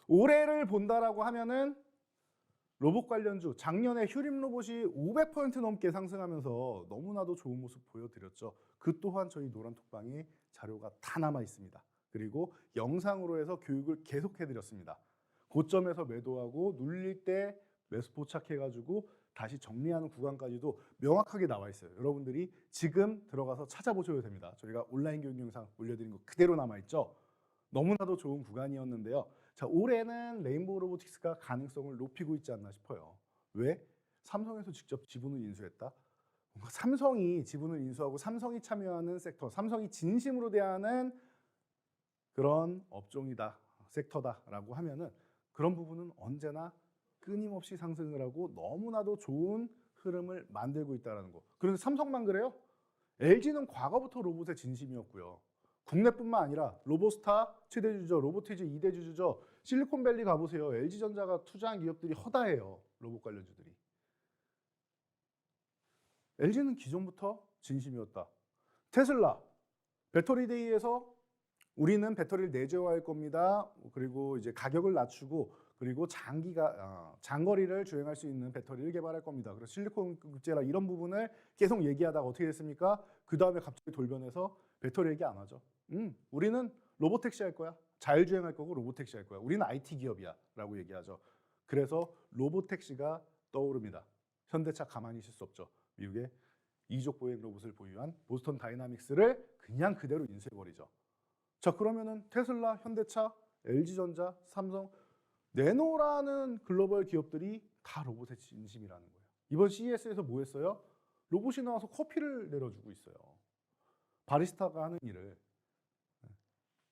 Speaker 1: 올해를 본다라고 하면은 로봇 관련주, 작년에 휴림 로봇이 500% 넘게 상승하면서 너무나도 좋은 모습 보여드렸죠. 그 또한 저희 노란톡방이 자료가 다 남아 있습니다. 그리고 영상으로 해서 교육을 계속해 드렸습니다. 고점에서 매도하고 눌릴 때 매수 포착해가지고 다시 정리하는 구간까지도 명확하게 나와 있어요. 여러분들이 지금 들어가서 찾아보셔도 됩니다. 저희가 온라인 교육 영상 올려드린 거 그대로 남아있죠. 너무나도 좋은 구간이었는데요. 자, 올해는 레인보우 로보틱스가 가능성을 높이고 있지 않나 싶어요. 왜? 삼성에서 직접 지분을 인수했다. 뭔가 삼성이 지분을 인수하고 삼성이 참여하는 섹터, 삼성이 진심으로 대하는 그런 업종이다, 섹터다라고 하면은 그런 부분은 언제나 끊임없이 상승을 하고 너무나도 좋은 흐름을 만들고 있다는 거. 그런데 삼성만 그래요? LG는 과거부터 로봇의 진심이었고요. 국내뿐만 아니라 로보스타 최대 주주죠, 로보티즈 2대 주주죠. 실리콘밸리 가보세요. LG전자가 투자한 기업들이 허다해요. 로봇 관련주들이. LG는 기존부터 진심이었다. 테슬라 배터리데이에서 우리는 배터리를 내재화할 겁니다. 그리고 이제 가격을 낮추고 그리고 장거리를 주행할 수 있는 배터리를 개발할 겁니다. 그래서 실리콘 국제라 이런 부분을 계속 얘기하다가 어떻게 됐습니까? 그 다음에 갑자기 돌변해서 배터리 얘기 안 하죠. 우리는 로보택시 할 거야. 자율주행할 거고 로보택시 할 거야. 우리는 IT 기업이야 라고 얘기하죠. 그래서 로보택시가 떠오릅니다. 현대차 가만히 있을 수 없죠. 미국의 이족 보행 로봇을 보유한 보스턴 다이나믹스를 그냥 그대로 인수해버리죠. 자, 그러면은 테슬라, 현대차, LG전자, 삼성, 네노라는 글로벌 기업들이 다 로봇의 진심이라는 거예요. 이번 CES에서 뭐 했어요? 로봇이 나와서 커피를 내려주고 있어요. 바리스타가 하는 일을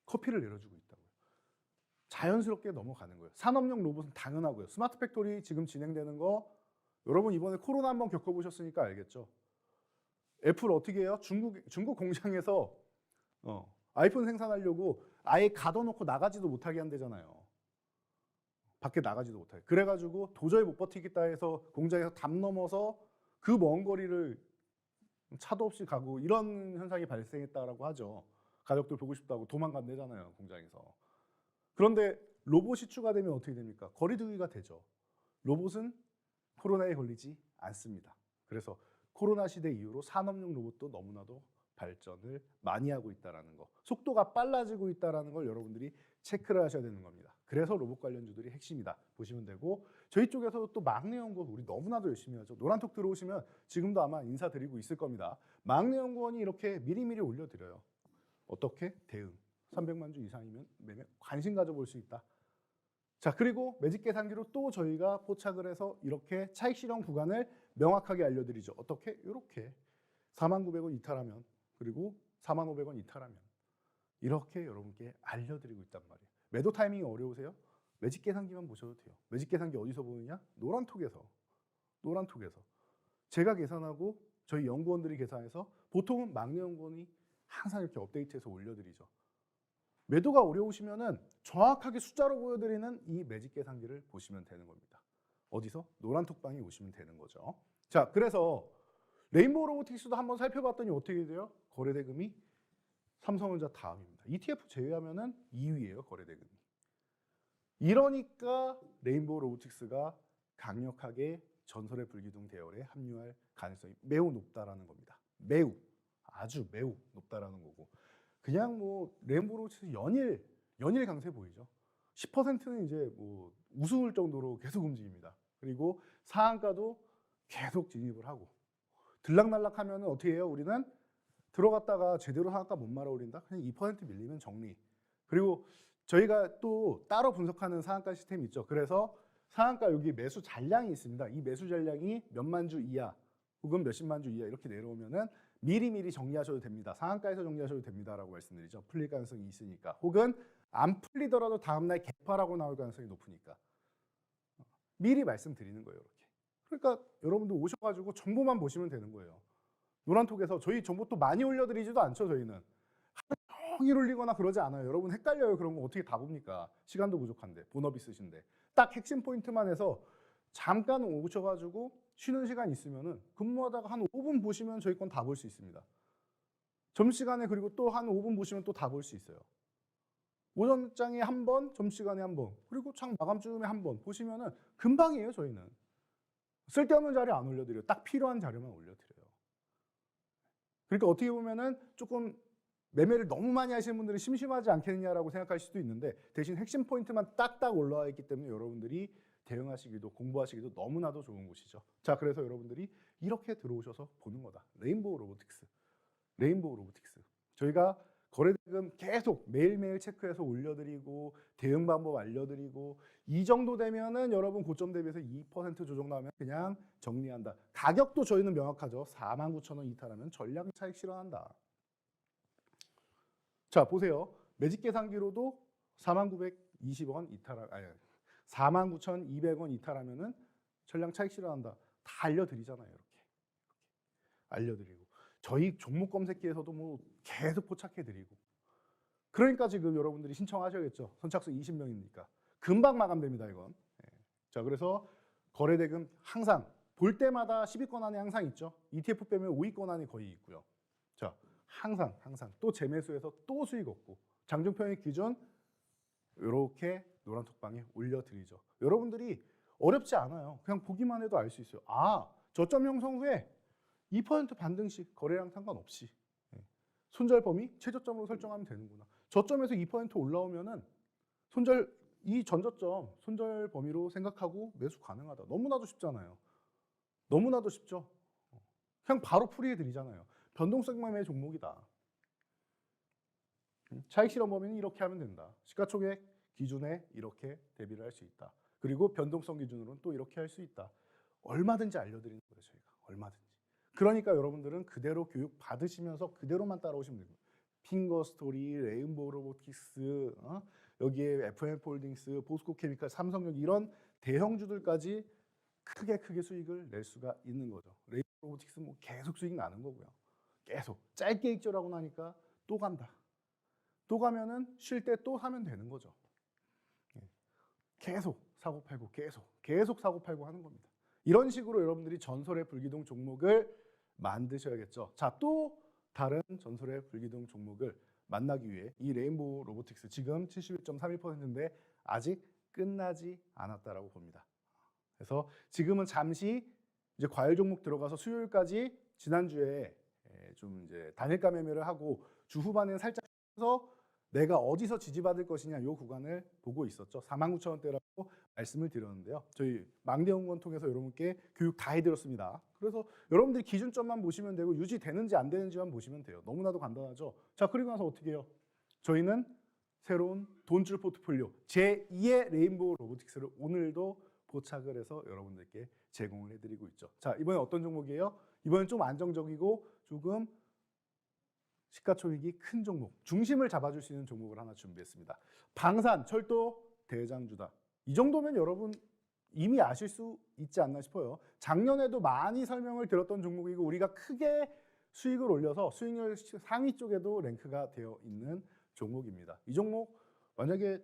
Speaker 1: 커피를 내려주고 있다고요. 자연스럽게 넘어가는 거예요. 산업용 로봇은 당연하고요. 스마트 팩토리 지금 진행되는 거 여러분 이번에 코로나 한번 겪어보셨으니까 알겠죠. 애플 어떻게 해요? 중국 공장에서 아이폰 생산하려고 아예 가둬놓고 나가지도 못하게 한대잖아요. 밖에 나가지도 못하게. 그래가지고 도저히 못 버티겠다 해서 공장에서 담 넘어서 그 먼 거리를 차도 없이 가고 이런 현상이 발생했다라고 하죠. 가족들 보고 싶다고 도망간대잖아요, 공장에서. 그런데 로봇이 추가되면 어떻게 됩니까? 거리두기가 되죠. 로봇은 코로나에 걸리지 않습니다. 그래서 코로나 시대 이후로 산업용 로봇도 너무나도 발전을 많이 하고 있다는 거, 속도가 빨라지고 있다는 걸 여러분들이 체크를 하셔야 되는 겁니다. 그래서 로봇 관련주들이 핵심이다 보시면 되고, 저희 쪽에서도 또 막내 연구원 우리 너무나도 열심히 하죠. 노란톡 들어오시면 지금도 아마 인사드리고 있을 겁니다. 막내 연구원이 이렇게 미리미리 올려드려요. 어떻게? 대응. 300만 주 이상이면 매매 관심 가져볼 수 있다. 자, 그리고 매직 계산기로 또 저희가 포착을 해서 이렇게 차익 실현 구간을 명확하게 알려드리죠. 어떻게? 이렇게 49,000원 이탈하면, 그리고 45,000원 이탈하면 이렇게 여러분께 알려드리고 있단 말이에요. 매도 타이밍이 어려우세요? 매직 계산기만 보셔도 돼요. 매직 계산기 어디서 보느냐? 노란톡에서. 제가 계산하고 저희 연구원들이 계산해서 보통은 막내 연구원이 항상 이렇게 업데이트해서 올려드리죠. 매도가 어려우시면은 정확하게 숫자로 보여드리는 이 매직 계산기를 보시면 되는 겁니다. 어디서? 노란톡방에 오시면 되는 거죠. 자, 그래서 레인보우 로보틱스도 한번 살펴봤더니 어떻게 돼요? 거래대금이 삼성전자 다음입니다. ETF 제외하면은 2위예요, 거래대금이. 이러니까 레인보우 로보틱스가 강력하게 전설의 불기둥 대열에 합류할 가능성이 매우 높다라는 겁니다. 아주 매우 높다라는 거고. 그냥 뭐 레인보우 로보틱스 연일 강세 보이죠. 10%는 이제 뭐 우스울 정도로 계속 움직입니다. 그리고 상한가도 계속 진입을 하고, 들락날락하면 어떻게 해요? 우리는 들어갔다가 제대로 상한가 못 말아올린다? 그냥 2% 밀리면 정리. 그리고 저희가 또 따로 분석하는 상한가 시스템이 있죠. 그래서 상한가 여기 매수 잔량이 있습니다. 이 매수 잔량이 몇만 주 이하 혹은 몇십만 주 이하 이렇게 내려오면은 미리미리 정리하셔도 됩니다. 상한가에서 정리하셔도 됩니다라고 말씀드리죠. 풀릴 가능성이 있으니까. 혹은 안 풀리더라도 다음날 개파라고 나올 가능성이 높으니까 미리 말씀드리는 거예요. 이렇게. 그러니까 여러분들 오셔가지고 정보만 보시면 되는 거예요. 노란톡에서 저희 정보 또 많이 올려드리지도 않죠. 저희는 하루 종일 올리거나 그러지 않아요. 여러분 헷갈려요. 그런 거 어떻게 다 봅니까? 시간도 부족한데, 본업 있으신데. 딱 핵심 포인트만 해서 잠깐 오셔가지고 쉬는 시간 있으면은 근무하다가 한 5분 보시면 저희 건 다 볼 수 있습니다. 점심시간에 그리고 또 한 5분 보시면 또 다 볼 수 있어요. 오전장에 한 번, 점심시간에 한 번, 그리고 장 마감쯤에 한 번 보시면은 금방이에요. 저희는 쓸데없는 자료 안 올려드려요. 딱 필요한 자료만 올려드려요. 그러니까 어떻게 보면은 조금 매매를 너무 많이 하시는 분들은 심심하지 않겠느냐라고 생각할 수도 있는데 대신 핵심 포인트만 딱딱 올라와 있기 때문에 여러분들이 대응하시기도 공부하시기도 너무나도 좋은 곳이죠. 자, 그래서 여러분들이 이렇게 들어오셔서 보는 거다. 레인보우 로보틱스. 레인보우 로보틱스. 저희가 거래대금 계속 매일매일 체크해서 올려드리고 대응 방법 알려드리고 이 정도 되면은 여러분 고점 대비해서 2% 조정 나오면 그냥 정리한다. 가격도 저희는 명확하죠. 49,000원 이탈하면 전량 차익 실현한다. 자, 보세요. 매직 계산기로도 49,200원 이탈하 아니 49,200원 이탈하면은 전량 차익 실현한다. 다 알려드리잖아요. 이렇게 알려드리고 저희 종목 검색기에서도 뭐 계속 포착해드리고 그러니까 지금 여러분들이 신청하셔야겠죠. 선착순 20명이니까 금방 마감됩니다. 이건. 자, 그래서 거래대금 항상 볼 때마다 10위권 안에 항상 있죠. ETF 빼면 5위권 안에 거의 있고요. 자, 항상 또 재매수해서 또 수익 얻고 장중평익 기준 이렇게 노란 톡방에 올려드리죠. 여러분들이 어렵지 않아요. 그냥 보기만 해도 알 수 있어요. 아, 저점 형성 후에 2% 반등씩 거래량 상관없이 손절 범위 최저점으로 설정하면 되는구나. 저점에서 2% 올라오면은 이 전저점 손절 범위로 생각하고 매수 가능하다. 너무나도 쉽잖아요. 너무나도 쉽죠. 그냥 바로 풀이해 드리잖아요. 변동성 매매 종목이다. 차익 실현 범위는 이렇게 하면 된다. 시가총액 기준에 이렇게 대비를 할 수 있다. 그리고 변동성 기준으로는 또 이렇게 할 수 있다. 얼마든지 알려드리는 거예요. 저희가 얼마든지. 그러니까 여러분들은 그대로 교육 받으시면서 그대로만 따라오시면 됩니다. 핑거 스토리, 레인보우 로보틱스, 여기에 FM폴딩스, 포스코 케미칼, 삼성력 이런 대형주들까지 크게 수익을 낼 수가 있는 거죠. 레인보우 로보틱스 뭐 계속 수익 나는 거고요. 계속 짧게 익절하고 나니까 또 간다. 또 가면은 쉴 때 또 하면 되는 거죠. 계속 사고 팔고 계속 사고 팔고 하는 겁니다. 이런 식으로 여러분들이 전설의 불기둥 종목을 만드셔야겠죠. 자, 또 다른 전설의 불기둥 종목을 만나기 위해 이 레인보우 로보틱스 지금 71.31%인데 아직 끝나지 않았다라고 봅니다. 그래서 지금은 잠시 이제 과열 종목 들어가서 수요일까지 지난주에 좀 이제 단일가 매매를 하고 주 후반에는 살짝 해서 내가 어디서 지지받을 것이냐 이 구간을 보고 있었죠. 49,000원대라고 말씀을 드렸는데요. 저희 망대연구원 통해서 여러분께 교육 다 해드렸습니다. 그래서 여러분들이 기준점만 보시면 되고 유지되는지 안 되는지만 보시면 돼요. 너무나도 간단하죠. 자, 그리고 나서 어떻게 해요? 저희는 새로운 돈줄 포트폴리오 제2의 레인보우 로보틱스를 오늘도 포착을 해서 여러분들께 제공을 해드리고 있죠. 자, 이번에 어떤 종목이에요? 이번엔 좀 안정적이고 조금 시가총액이 큰 종목, 중심을 잡아줄 수 있는 종목을 하나 준비했습니다. 방산, 철도 대장주다. 이 정도면 여러분 이미 아실 수 있지 않나 싶어요. 작년에도 많이 설명을 드렸던 종목이고 우리가 크게 수익을 올려서 수익률 상위 쪽에도 랭크가 되어 있는 종목입니다. 이 종목 만약에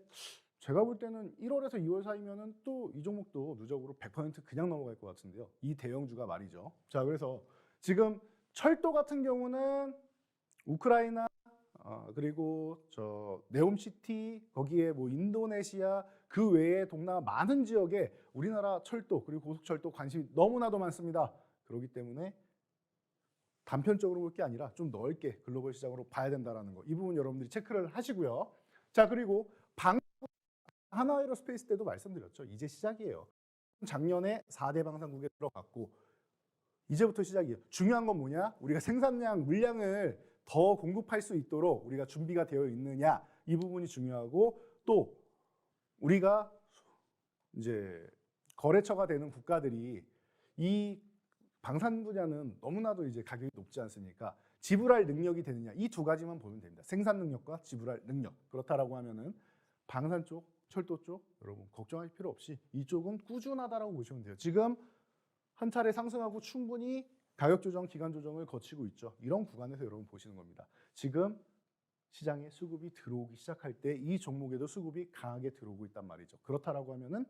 Speaker 1: 제가 볼 때는 1월에서 2월 사이면은 또 이 종목도 누적으로 100% 그냥 넘어갈 것 같은데요. 이 대형주가 말이죠. 자, 그래서 지금 철도 같은 경우는 우크라이나 그리고 저 네옴시티 거기에 뭐 인도네시아 그 외에 동남아 많은 지역에 우리나라 철도 그리고 고속철도 관심이 너무나도 많습니다. 그렇기 때문에 단편적으로 볼 게 아니라 좀 넓게 글로벌 시장으로 봐야 된다는 거. 이 부분 여러분들이 체크를 하시고요. 자, 그리고 하나에로스페이스 때도 말씀드렸죠. 이제 시작이에요. 작년에 4대 방산국에 들어갔고 이제부터 시작이에요. 중요한 건 뭐냐? 우리가 생산량, 물량을 더 공급할 수 있도록 우리가 준비가 되어 있느냐 이 부분이 중요하고 또 우리가 이제 거래처가 되는 국가들이 이 방산 분야는 너무나도 이제 가격이 높지 않습니까? 지불할 능력이 되느냐 이 두 가지만 보면 됩니다. 생산 능력과 지불할 능력. 그렇다라고 하면은 방산 쪽, 철도 쪽 여러분 걱정할 필요 없이 이쪽은 꾸준하다라고 보시면 돼요. 지금 한 차례 상승하고 충분히 가격 조정, 기간 조정을 거치고 있죠. 이런 구간에서 여러분 보시는 겁니다. 지금 시장에 수급이 들어오기 시작할 때 이 종목에도 수급이 강하게 들어오고 있단 말이죠. 그렇다라고 하면은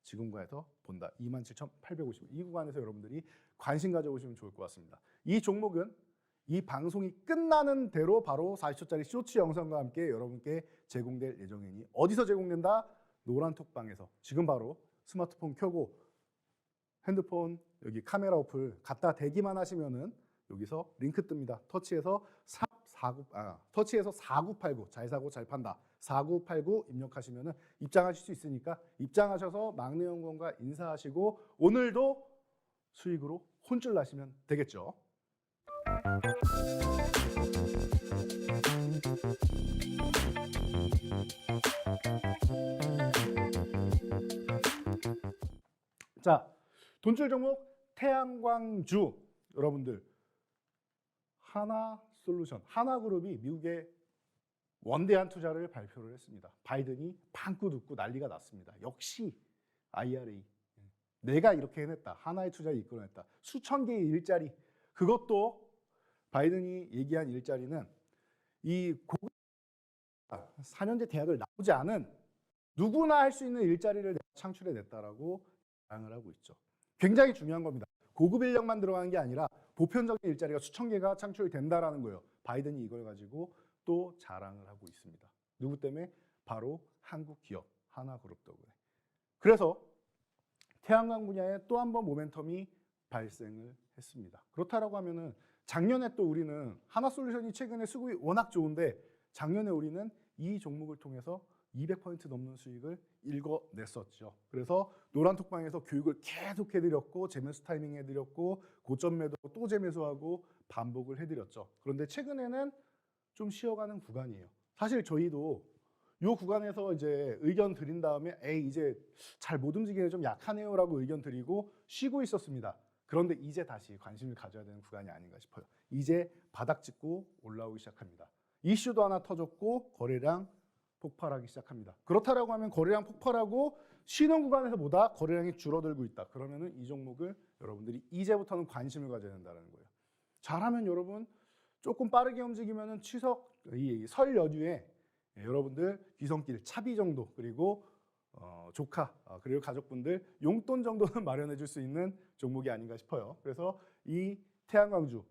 Speaker 1: 지금과 해서 본다. 27,850. 이 구간에서 여러분들이 관심 가져보시면 좋을 것 같습니다. 이 종목은 이 방송이 끝나는 대로 바로 40초짜리 쇼츠 영상과 함께 여러분께 제공될 예정이니 어디서 제공된다? 노란 톡방에서 지금 바로 스마트폰 켜고 핸드폰 여기 카메라 어플 갖다 대기만 하시면은 여기서 링크 뜹니다. 터치해서 터치해서 4989 잘 사고 잘 판다 4989 입력하시면은 입장하실 수 있으니까 입장하셔서 막내연구원과 인사하시고 오늘도 수익으로 혼쭐 나시면 되겠죠. 자, 돈줄 종목 태양광주 여러분들 하나솔루션, 하나그룹이 미국의 원대한 투자를 발표를 했습니다. 바이든이 방긋 웃고 난리가 났습니다. 역시 IRA. 내가 이렇게 해냈다. 하나의 투자를 이끌어냈다. 수천 개의 일자리. 그것도 바이든이 얘기한 일자리는 이 4년제 대학을 나오지 않은 누구나 할 수 있는 일자리를 창출해냈다라고 자랑을 하고 있죠. 굉장히 중요한 겁니다. 고급 인력만 들어가는 게 아니라 보편적인 일자리가 수천 개가 창출이 된다라는 거예요. 바이든이 이걸 가지고 또 자랑을 하고 있습니다. 누구 때문에? 바로 한국 기업 하나그룹 덕분에. 그래서 태양광 분야에 또 한 번 모멘텀이 발생을 했습니다. 그렇다라고 하면은 작년에 또 우리는 하나솔루션이 최근에 수급이 워낙 좋은데 작년에 우리는 이 종목을 통해서 200% 넘는 수익을 읽어냈었죠. 그래서 노란톡방에서 교육을 계속 해드렸고 재매수 타이밍 해드렸고 고점 매도 또 재매수하고 반복을 해드렸죠. 그런데 최근에는 좀 쉬어가는 구간이에요. 사실 저희도 이 구간에서 이제 의견 드린 다음에 이제 잘 못 움직이네 좀 약하네요라고 의견 드리고 쉬고 있었습니다. 그런데 이제 다시 관심을 가져야 되는 구간이 아닌가 싶어요. 이제 바닥 찍고 올라오기 시작합니다. 이슈도 하나 터졌고 거래량 폭발하기 시작합니다. 그렇다라고 하면 거래량 폭발하고 쉬는 구간에서보다 거래량이 줄어들고 있다. 그러면은 이 종목을 여러분들이 이제부터는 관심을 가져야 된다는 거예요. 잘하면 여러분 조금 빠르게 움직이면은 설 연휴에 여러분들 귀성길 차비 정도 그리고 조카 그리고 가족분들 용돈 정도는 마련해 줄 수 있는 종목이 아닌가 싶어요. 그래서 이 태양광주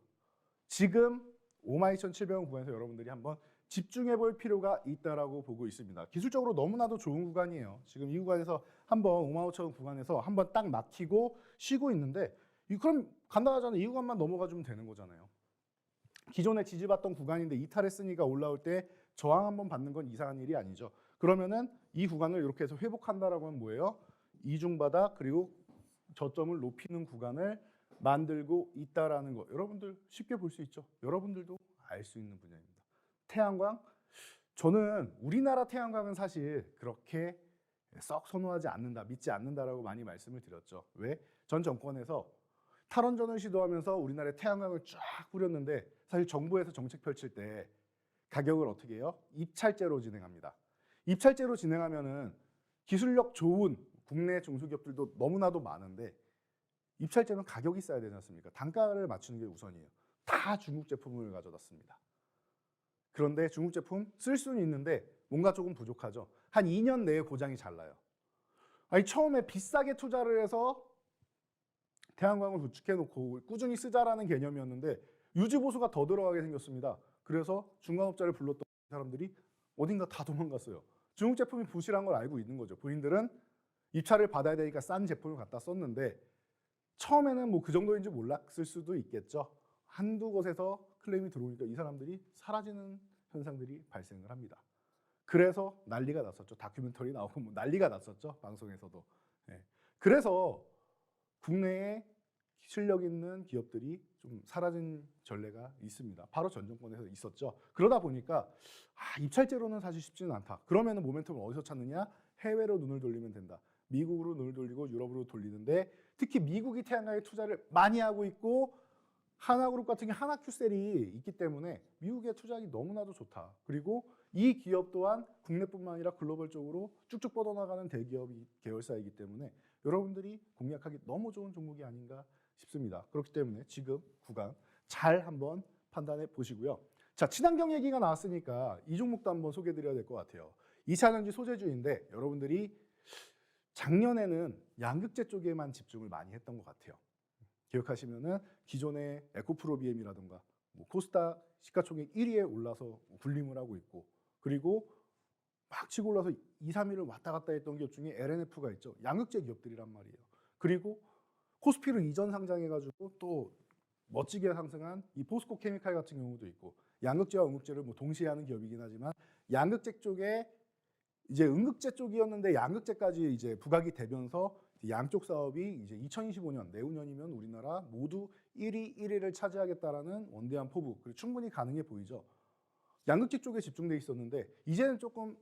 Speaker 1: 지금 52,700원 구간에서 여러분들이 한번 집중해 볼 필요가 있다라고 보고 있습니다. 기술적으로 너무나도 좋은 구간이에요. 지금 이 구간에서 한번 55,000원 구간에서 한번 딱 막히고 쉬고 있는데 그럼 간단하잖아요. 이 구간만 넘어가 주면 되는 거잖아요. 기존에 지지받던 구간인데 이탈했으니까 올라올 때 저항 한번 받는 건 이상한 일이 아니죠. 그러면은 이 구간을 이렇게 해서 회복한다라고 하면 뭐예요? 이중바닥 그리고 저점을 높이는 구간을 만들고 있다라는 거 여러분들 쉽게 볼 수 있죠. 여러분들도 알 수 있는 분야입니다. 태양광 저는 우리나라 태양광은 사실 그렇게 썩 선호하지 않는다, 믿지 않는다라고 많이 말씀을 드렸죠. 왜? 전 정권에서 탈원전을 시도하면서 우리나라에 태양광을 쫙 뿌렸는데 사실 정부에서 정책 펼칠 때 가격을 어떻게 해요? 입찰제로 진행합니다. 입찰제로 진행하면은 기술력 좋은 국내 중소기업들도 너무나도 많은데 입찰제는 가격이 싸야 되지 않습니까? 단가를 맞추는 게 우선이에요. 다 중국 제품을 가져다 씁니다. 그런데 중국 제품 쓸 수는 있는데 뭔가 조금 부족하죠. 한 2년 내에 고장이 잘 나요. 아니 처음에 비싸게 투자를 해서 태양광을 구축해 놓고 꾸준히 쓰자라는 개념이었는데 유지 보수가 더 들어가게 생겼습니다. 그래서 중간업자를 불렀던 사람들이 어딘가 다 도망갔어요. 중국 제품이 부실한 걸 알고 있는 거죠. 본인들은 입찰을 받아야 되니까 싼 제품을 갖다 썼는데 처음에는 뭐 그 정도인지 몰랐을 수도 있겠죠. 한두 곳에서 클레임이 들어오니까 이 사람들이 사라지는 현상들이 발생을 합니다. 그래서 난리가 났었죠. 다큐멘터리 나오고 뭐 난리가 났었죠. 방송에서도. 네. 그래서 국내에 실력 있는 기업들이 좀 사라진 전례가 있습니다. 바로 전 정권에서 있었죠. 그러다 보니까 입찰제로는 사실 쉽지는 않다. 그러면 모멘텀을 어디서 찾느냐? 해외로 눈을 돌리면 된다. 미국으로 눈을 돌리고 유럽으로 돌리는데 특히 미국이 태양광에 투자를 많이 하고 있고 하나그룹 같은 게 하나큐셀이 있기 때문에 미국에 투자하기 너무나도 좋다. 그리고 이 기업 또한 국내뿐만 아니라 글로벌적으로 쭉쭉 뻗어나가는 대기업이 계열사이기 때문에 여러분들이 공략하기 너무 좋은 종목이 아닌가 싶습니다. 그렇기 때문에 지금 구간 잘 한번 판단해 보시고요. 자, 친환경 얘기가 나왔으니까 이 종목도 한번 소개해 드려야 될 것 같아요. 2차전지 소재주인데 여러분들이 작년에는 양극재 쪽에만 집중을 많이 했던 것 같아요. 기억하시면은 기존의 에코프로비엠이라든가 뭐 코스닥 시가총액 1위에 올라서 군림을 하고 있고 그리고 막 치고 올라서 2, 3위를 왔다 갔다 했던 기업 중에 LNF가 있죠. 양극재 기업들이란 말이에요. 그리고 코스피로 이전 상장해가지고 또 멋지게 상승한 이 포스코 케미칼 같은 경우도 있고 양극재와 음극재를 뭐 동시에 하는 기업이긴 하지만 양극재 쪽에 이제 음극재 쪽이었는데 양극재까지 이제 부각이 되면서 양쪽 사업이 이제 2025년 내후년이면 우리나라 모두 1위, 1위를 차지하겠다라는 원대한 포부, 그리고 충분히 가능해 보이죠. 양극재 쪽에 집중돼 있었는데 이제는 조금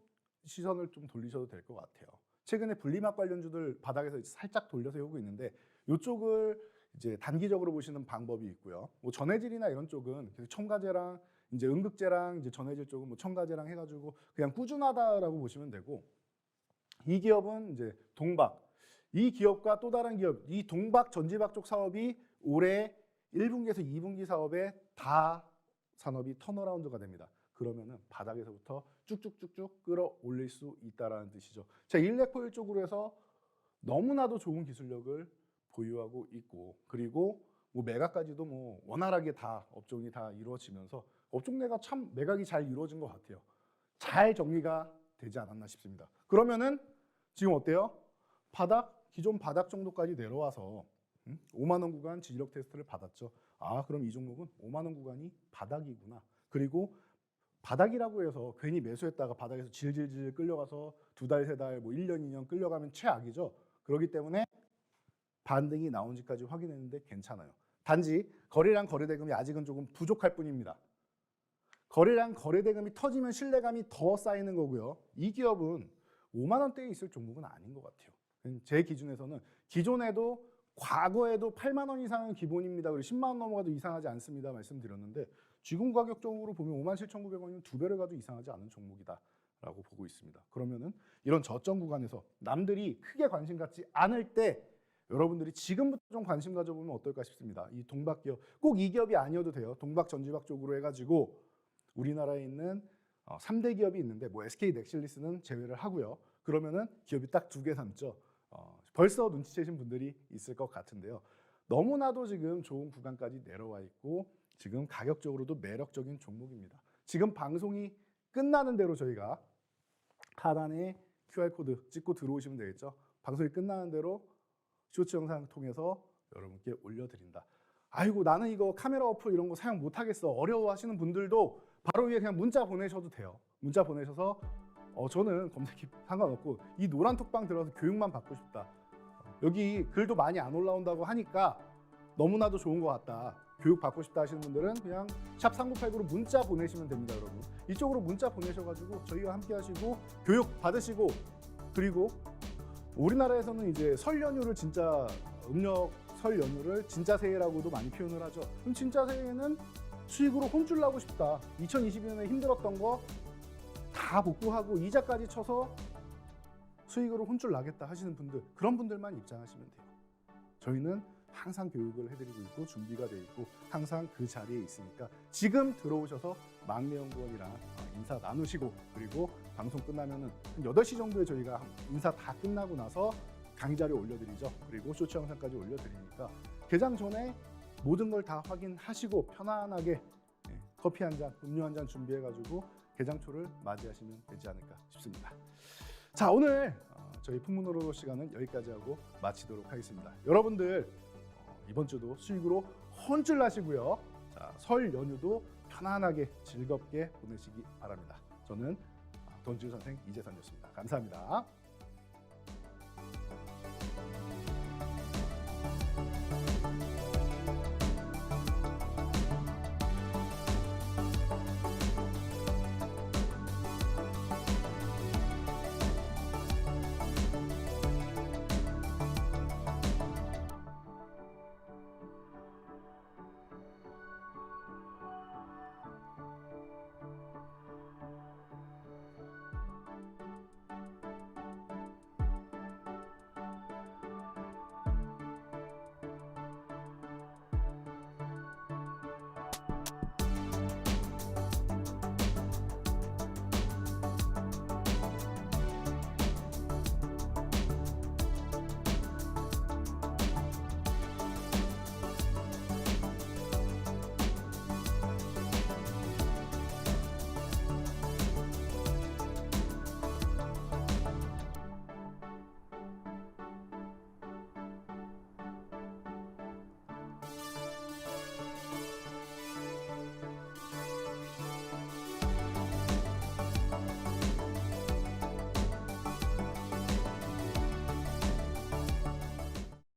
Speaker 1: 시선을 좀 돌리셔도 될 것 같아요. 최근에 분리막 관련주들 바닥에서 살짝 돌려서 오고 있는데 이쪽을 이제 단기적으로 보시는 방법이 있고요. 뭐 전해질이나 이런 쪽은 첨가제랑 이제 음극재랑 이제 전해질 쪽은 뭐 첨가제랑 해가지고 그냥 꾸준하다라고 보시면 되고, 이 기업은 이제 동박, 이 기업과 또 다른 기업, 이 동박 전지박 쪽 사업이 올해 1분기에서 2분기 사업에 다 산업이 턴어라운드가 됩니다. 그러면은 바닥에서부터 쭉쭉쭉쭉 끌어올릴 수 있다라는 뜻이죠. 자, 일렉코일 쪽으로 해서 너무나도 좋은 기술력을 보유하고 있고, 그리고 뭐 매각까지도 뭐 원활하게 다 업종이 다 이루어지면서 업종 내가 참 매각이 잘 이루어진 것 같아요. 잘 정리가 되지 않았나 싶습니다. 그러면은 지금 어때요? 기존 바닥 정도까지 내려와서 5만 원 구간 지지력 테스트를 받았죠. 아, 그럼 이 종목은 5만 원 구간이 바닥이구나. 그리고 바닥이라고 해서 괜히 매수했다가 바닥에서 질질질 끌려가서 2달, 3달, 뭐 1년, 2년 끌려가면 최악이죠. 그렇기 때문에 반등이 나온지까지 확인했는데 괜찮아요. 단지 거래량 거래대금이 아직은 조금 부족할 뿐입니다. 거래량 거래대금이 터지면 신뢰감이 더 쌓이는 거고요. 이 기업은 5만 원대에 있을 종목은 아닌 것 같아요. 제 기준에서는 기존에도 과거에도 8만 원 이상은 기본입니다. 그리고 10만 원 넘어가도 이상하지 않습니다. 말씀드렸는데 지금 가격적으로 보면 57,900원이면 2배를 가도 이상하지 않은 종목이다라고 보고 있습니다. 그러면은 이런 저점 구간에서 남들이 크게 관심 갖지 않을 때 여러분들이 지금부터 좀 관심 가져보면 어떨까 싶습니다. 이 동박 기업, 꼭 이 기업이 아니어도 돼요. 동박 전지박 쪽으로 해가지고 우리나라에 있는 3대 기업이 있는데 뭐 SK 넥실리스는 제외를 하고요. 그러면은 기업이 딱 2개 남죠. 벌써 눈치채신 분들이 있을 것 같은데요. 너무나도 지금 좋은 구간까지 내려와 있고 지금 가격적으로도 매력적인 종목입니다. 지금 방송이 끝나는 대로 저희가 하단에 QR코드 찍고 들어오시면 되겠죠. 방송이 끝나는 대로 쇼츠 영상 통해서 여러분께 올려드린다. 아이고 나는 이거 카메라 어플 이런 거 사용 못하겠어, 어려워하시는 분들도 바로 위에 그냥 문자 보내셔도 돼요. 문자 보내셔서 저는 검색이 상관없고 이 노란 톡방 들어서 교육만 받고 싶다. 여기 글도 많이 안 올라온다고 하니까 너무나도 좋은 것 같다. 교육 받고 싶다 하시는 분들은 그냥 샵 3989로 문자 보내시면 됩니다, 여러분. 이쪽으로 문자 보내셔가지고 저희와 함께 하시고 교육 받으시고, 그리고 우리나라에서는 이제 설 연휴를 진짜 음력 설 연휴를 진짜 새해라고도 많이 표현을 하죠. 그럼 진짜 새해에는 수익으로 혼쭐 나고 싶다. 2022년에 힘들었던 거 다 복구하고 이자까지 쳐서 수익으로 혼쭐 나겠다 하시는 분들, 그런 분들만 입장하시면 돼요. 저희는 항상 교육을 해드리고 있고 준비가 되어 있고 항상 그 자리에 있으니까 지금 들어오셔서 막내연구원이랑 인사 나누시고, 그리고 방송 끝나면은 8시 정도에 저희가 인사 다 끝나고 나서 강의 자료 올려드리죠. 그리고 쇼츠 영상까지 올려드리니까 개장 전에 모든 걸 다 확인하시고 편안하게 커피 한 잔, 음료 한 잔 준비해가지고 개장초를 맞이하시면 되지 않을까 싶습니다. 자, 오늘 저희 풍문으로 시간은 여기까지 하고 마치도록 하겠습니다. 여러분들 이번 주도 수익으로 혼쭐 나시고요. 자, 설 연휴도 편안하게 즐겁게 보내시기 바랍니다. 저는 돈지우 선생 이재선이었습니다. 감사합니다.